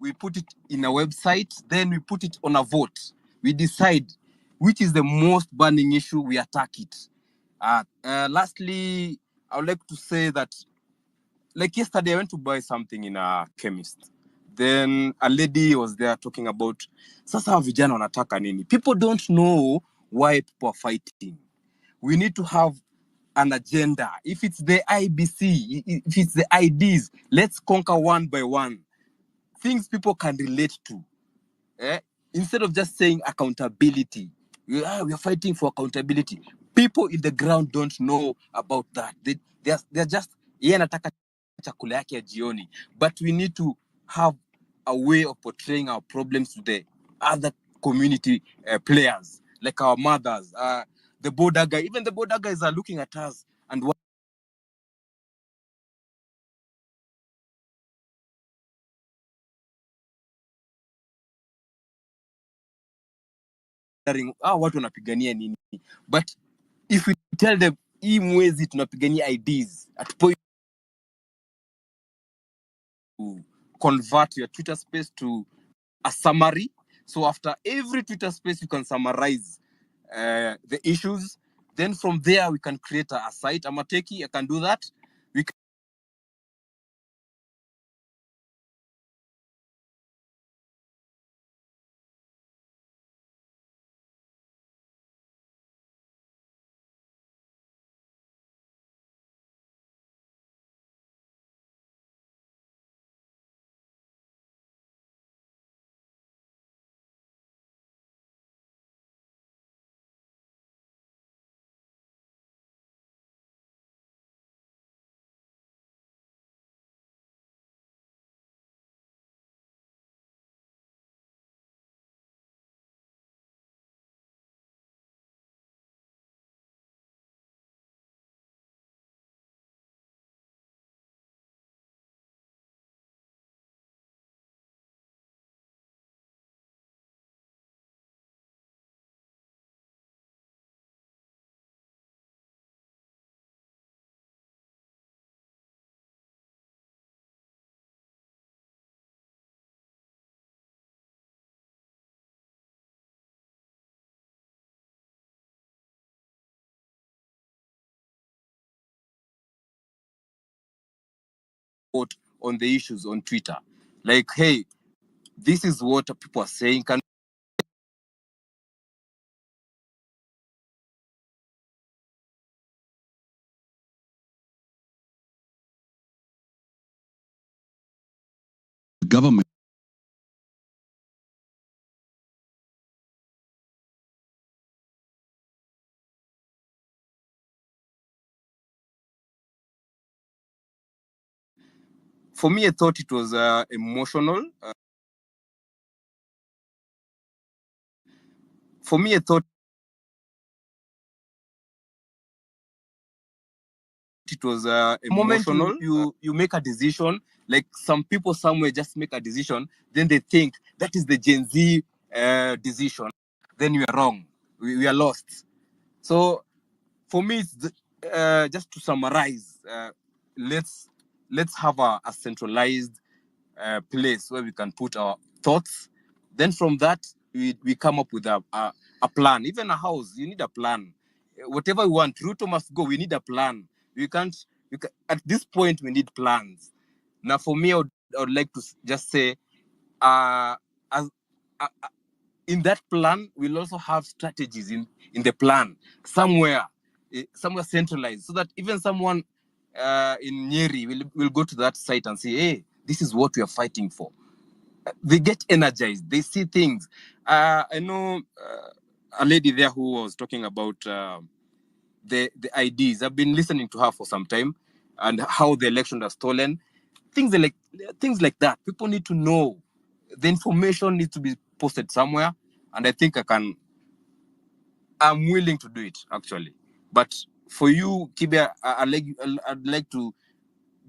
we put it in a website, then we put it on a vote. We decide which is the most burning issue, we attack it. Lastly, I would like to say that, like yesterday, I went to buy something in a chemist. Then a lady was there talking about, sasa vijana wanataka nini? People don't know why people are fighting. We need to have an agenda. If it's the IBC, if it's the IDs, let's conquer one by one. Things people can relate to. Instead of just saying accountability, we are fighting for accountability. People in the ground don't know about that. They're just anataka chakula yake ya jioni. But we need to have a way of portraying our problems to the other community players, like our mothers, the border guy. Even the border guys are looking at us and wondering, watu wanapigania nini? But if we tell them, hii mwezi tunapigania IDs, at point to convert your Twitter space to a summary. So after every Twitter space, you can summarize the issues. Then from there, we can create a site. Amateki, I can do that. We vote on the issues on Twitter. Like, hey, this is what people are saying. Can government. for me, I thought it was emotional. For me, I thought it was emotional. You make a decision, like some people somewhere just make a decision, then they think that is the Gen Z decision. Then we are wrong. We are lost. So for me, it's just to summarize. Let's have a centralized place where we can put our thoughts. Then from that, we come up with a plan. Even a house, you need a plan. Whatever we want, Ruto must go. We need a plan. We can't. At this point, we need plans. Now, for me, I would like to just say, as in that plan, we'll also have strategies in the plan somewhere centralized, so that even someone in Nyeri will go to that site and say, hey, this is what we are fighting for. They get energized. They see things. I know a lady there who was talking about the IDs. I've been listening to her for some time, and how the election was stolen. Things like that. People need to know. The information needs to be posted somewhere, and I think I'm willing to do it, actually. But for you, Kibe, I'd like to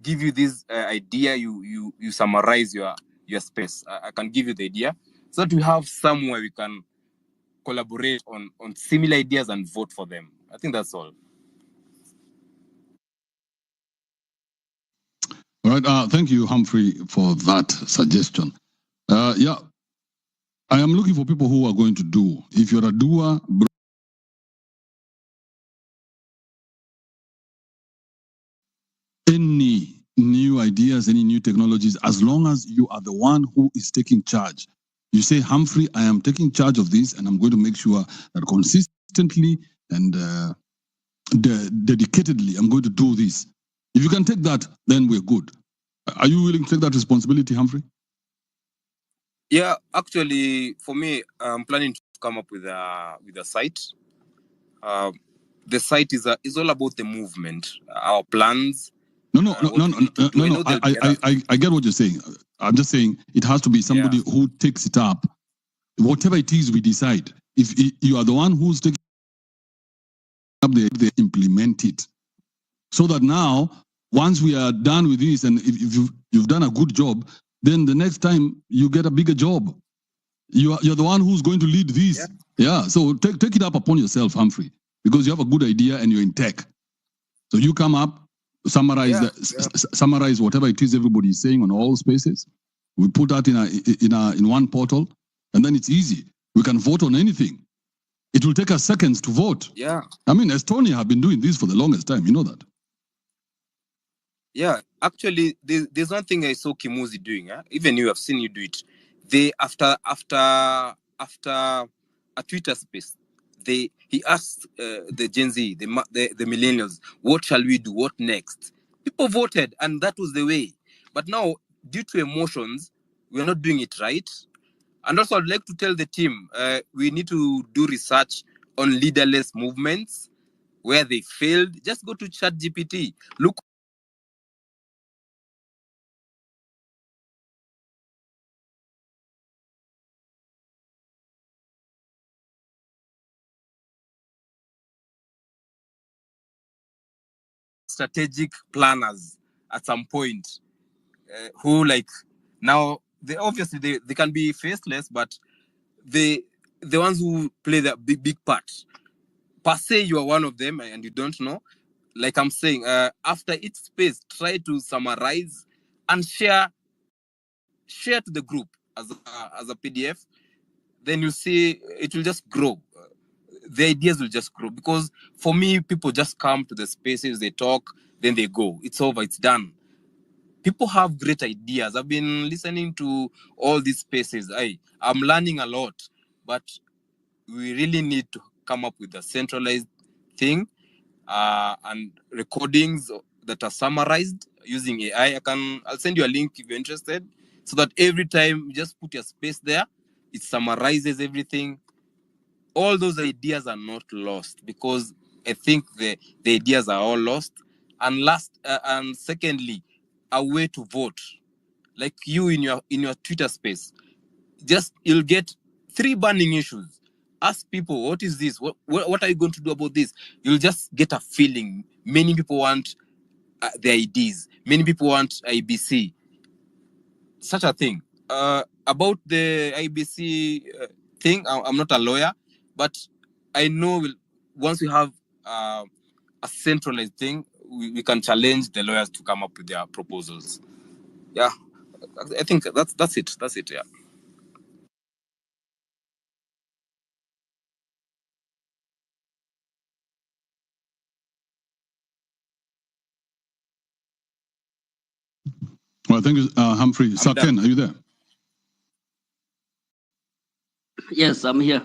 give you this idea. You summarize your space. I can give you the idea, so that we have somewhere we can collaborate on similar ideas and vote for them. I think that's all. All right. Thank you, Humphrey, for that suggestion. Yeah, I am looking for people who are going to do. If you're a doer, any new ideas, any new technologies, as long as you are the one who is taking charge. You say, Humphrey, I am taking charge of this, and I'm going to make sure that consistently and dedicatedly, I'm going to do this. If you can take that, then we're good. Are you willing to take that responsibility, Humphrey? Yeah, actually, for me, I'm planning to come up with a site. The site is all about the movement, our plans. No. I get what you're saying. I'm just saying it has to be somebody who takes it up. Whatever it is we decide, if you are the one who's taking up, they implement it. So that now, once we are done with this, and if you've done a good job, then the next time you get a bigger job. You're the one who's going to lead this. Yeah. So take it up upon yourself, Humphrey, because you have a good idea and you're in tech. So you come up, summarize summarize whatever it is everybody is saying on all spaces. We put that in one portal, and then it's easy. We can vote on anything. It will take us seconds to vote. Yeah. I mean, Estonia have been doing this for the longest time. You know that. Yeah. Actually, there's one thing I saw Kimuzi doing. Even you have seen you do it. They after a Twitter space, he asked the Gen Z, the millennials, what shall we do? What next? People voted, and that was the way. But now, due to emotions, we are not doing it right. And also, I'd like to tell the team, we need to do research on leaderless movements where they failed. Just go to ChatGPT. Look. Strategic planners at some point who now they obviously they can be faceless, but the ones who play the big part. Per se, you are one of them and you don't know. Like I'm saying, after each space, try to summarize and share to the group as a PDF. Then you see it will just grow. The ideas will just grow, because for me, people just come to the spaces, they talk, then they go. It's over. It's done. People have great ideas. I've been listening to all these spaces. I'm learning a lot, but we really need to come up with a centralized thing and recordings that are summarized using AI. I'll send you a link if you're interested, so that every time you just put your space there, it summarizes everything. All those ideas are not lost, because I think the ideas are all lost. And secondly, a way to vote. Like you in your Twitter space, just you'll get 3 burning issues. Ask people, what is this? What are you going to do about this? You'll just get a feeling. Many people want the IDs. Many people want IBC. Such a thing. About the IBC thing, I'm not a lawyer, but I know once we have a centralized thing, we can challenge the lawyers to come up with their proposals. Yeah, I think that's it. That's it. Yeah. Well, thank you, Humphrey. Sir Ken, are you there? Yes, I'm here.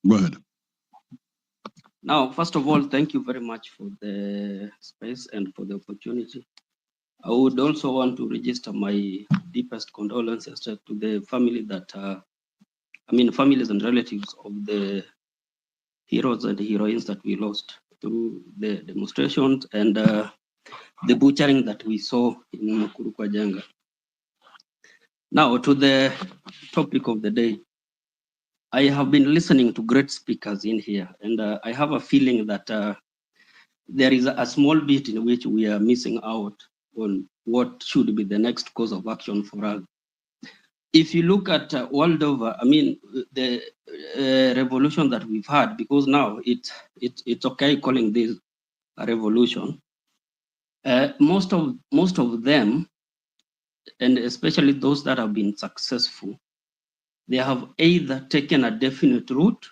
Go ahead. Now, first of all, thank you very much for the space and for the opportunity. I would also want to register my deepest condolences to the family families and relatives of the heroes and heroines that we lost through the demonstrations and the butchering that we saw in Kurukwajanga. Now, to the topic of the day. I have been listening to great speakers in here, and I have a feeling that there is a small bit in which we are missing out on what should be the next course of action for us. If you look at world over, the revolution that we've had, because now it's okay calling this a revolution. Most of them, and especially those that have been successful, they have either taken a definite route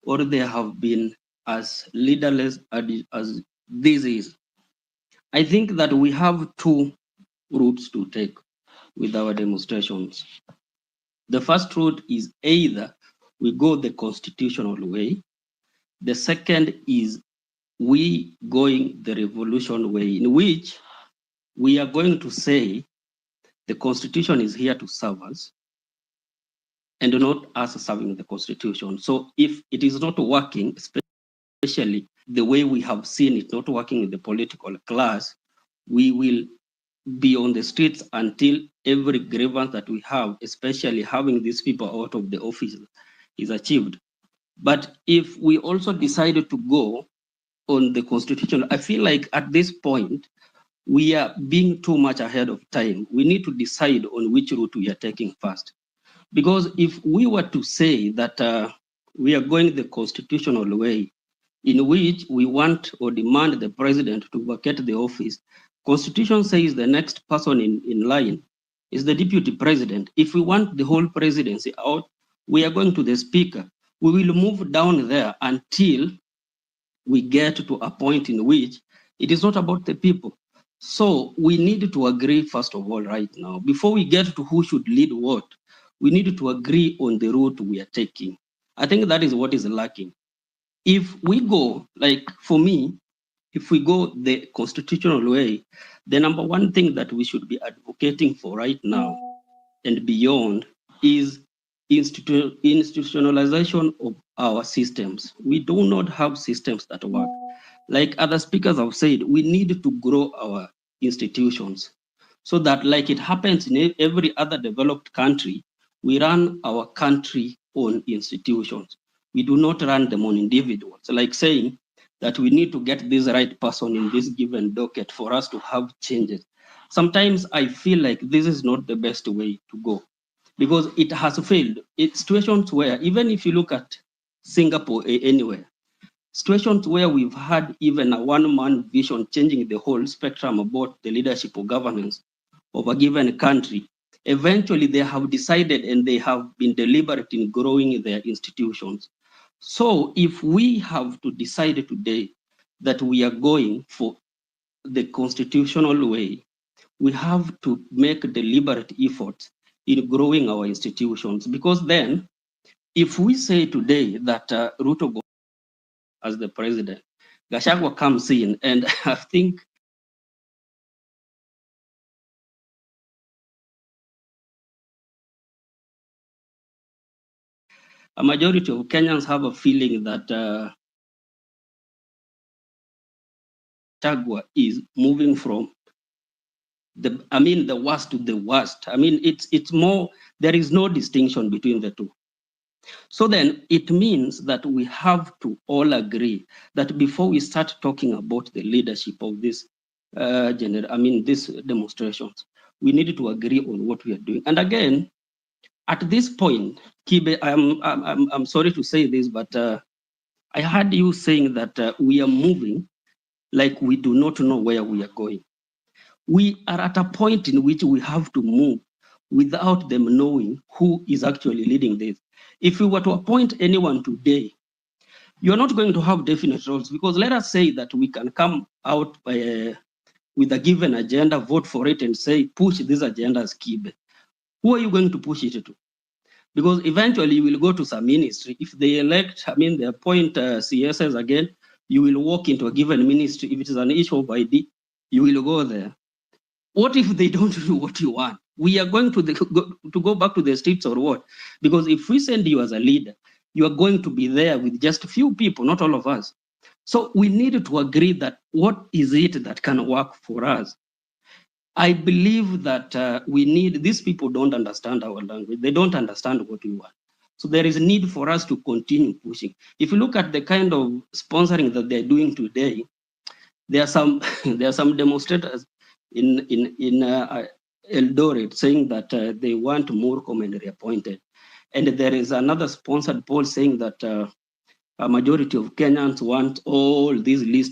or they have been as leaderless as this is. I think that we have 2 routes to take with our demonstrations. The first route is either we go the constitutional way. The second is we going the revolution way, in which we are going to say the constitution is here to serve us and not us serving the constitution. So if it is not working, especially the way we have seen it not working in the political class, we will be on the streets until every grievance that we have, especially having these people out of the office, is achieved. But if we also decided to go on the constitution, I feel like at this point, we are being too much ahead of time. We need to decide on which route we are taking first. Because if we were to say that we are going the constitutional way, in which we want or demand the president to vacate the office, Constitution says the next person in line is the deputy president. If we want the whole presidency out, we are going to the speaker. We will move down there until we get to a point in which it is not about the people. So we need to agree, first of all, right now, before we get to who should lead what, we need to agree on the route we are taking. I think that is what is lacking. If we go, like for me, if we go the constitutional way, the number one thing that we should be advocating for right now and beyond is institutionalization of our systems. We do not have systems that work. Like other speakers have said, we need to grow our institutions so that, like it happens in every other developed country, we run our country on institutions. We do not run them on individuals. Like saying that we need to get this right person in this given docket for us to have changes. Sometimes I feel like this is not the best way to go because it has failed. It's situations where, even if you look at Singapore anywhere, situations where we've had even a one-man vision changing the whole spectrum about the leadership or governance of a given country, eventually they have decided and they have been deliberate in growing their institutions. So if we have to decide today that we are going for the constitutional way, we have to make deliberate efforts in growing our institutions. Because then, if we say today that Ruto goes as the president, Gachagua comes in, and I think a majority of Kenyans have a feeling that Gachagua is moving from the worst to the worst. I mean, it's more, there is no distinction between the two. So then it means that we have to all agree that before we start talking about the leadership of this these demonstrations, we need to agree on what we are doing. And again, at this point, Kibe, I'm sorry to say this, but I heard you saying that we are moving like we do not know where we are going. We are at a point in which we have to move without them knowing who is actually leading this. If we were to appoint anyone today, you're not going to have definite roles, because let us say that we can come out with a given agenda, vote for it, and say, push this agenda as Kibe. Who are you going to push it to? Because eventually you will go to some ministry. If they elect, they appoint CSS again, you will walk into a given ministry. If it is an issue of ID, you will go there. What if they don't do what you want? We are going to go back to the streets or what? Because if we send you as a leader, you are going to be there with just a few people, not all of us. So we need to agree that what is it that can work for us? I believe that these people don't understand our language. They don't understand what we want. So there is a need for us to continue pushing. If you look at the kind of sponsoring that they're doing today, there are some demonstrators in Eldoret saying that they want more commonly appointed. And there is another sponsored poll saying that a majority of Kenyans want all these lists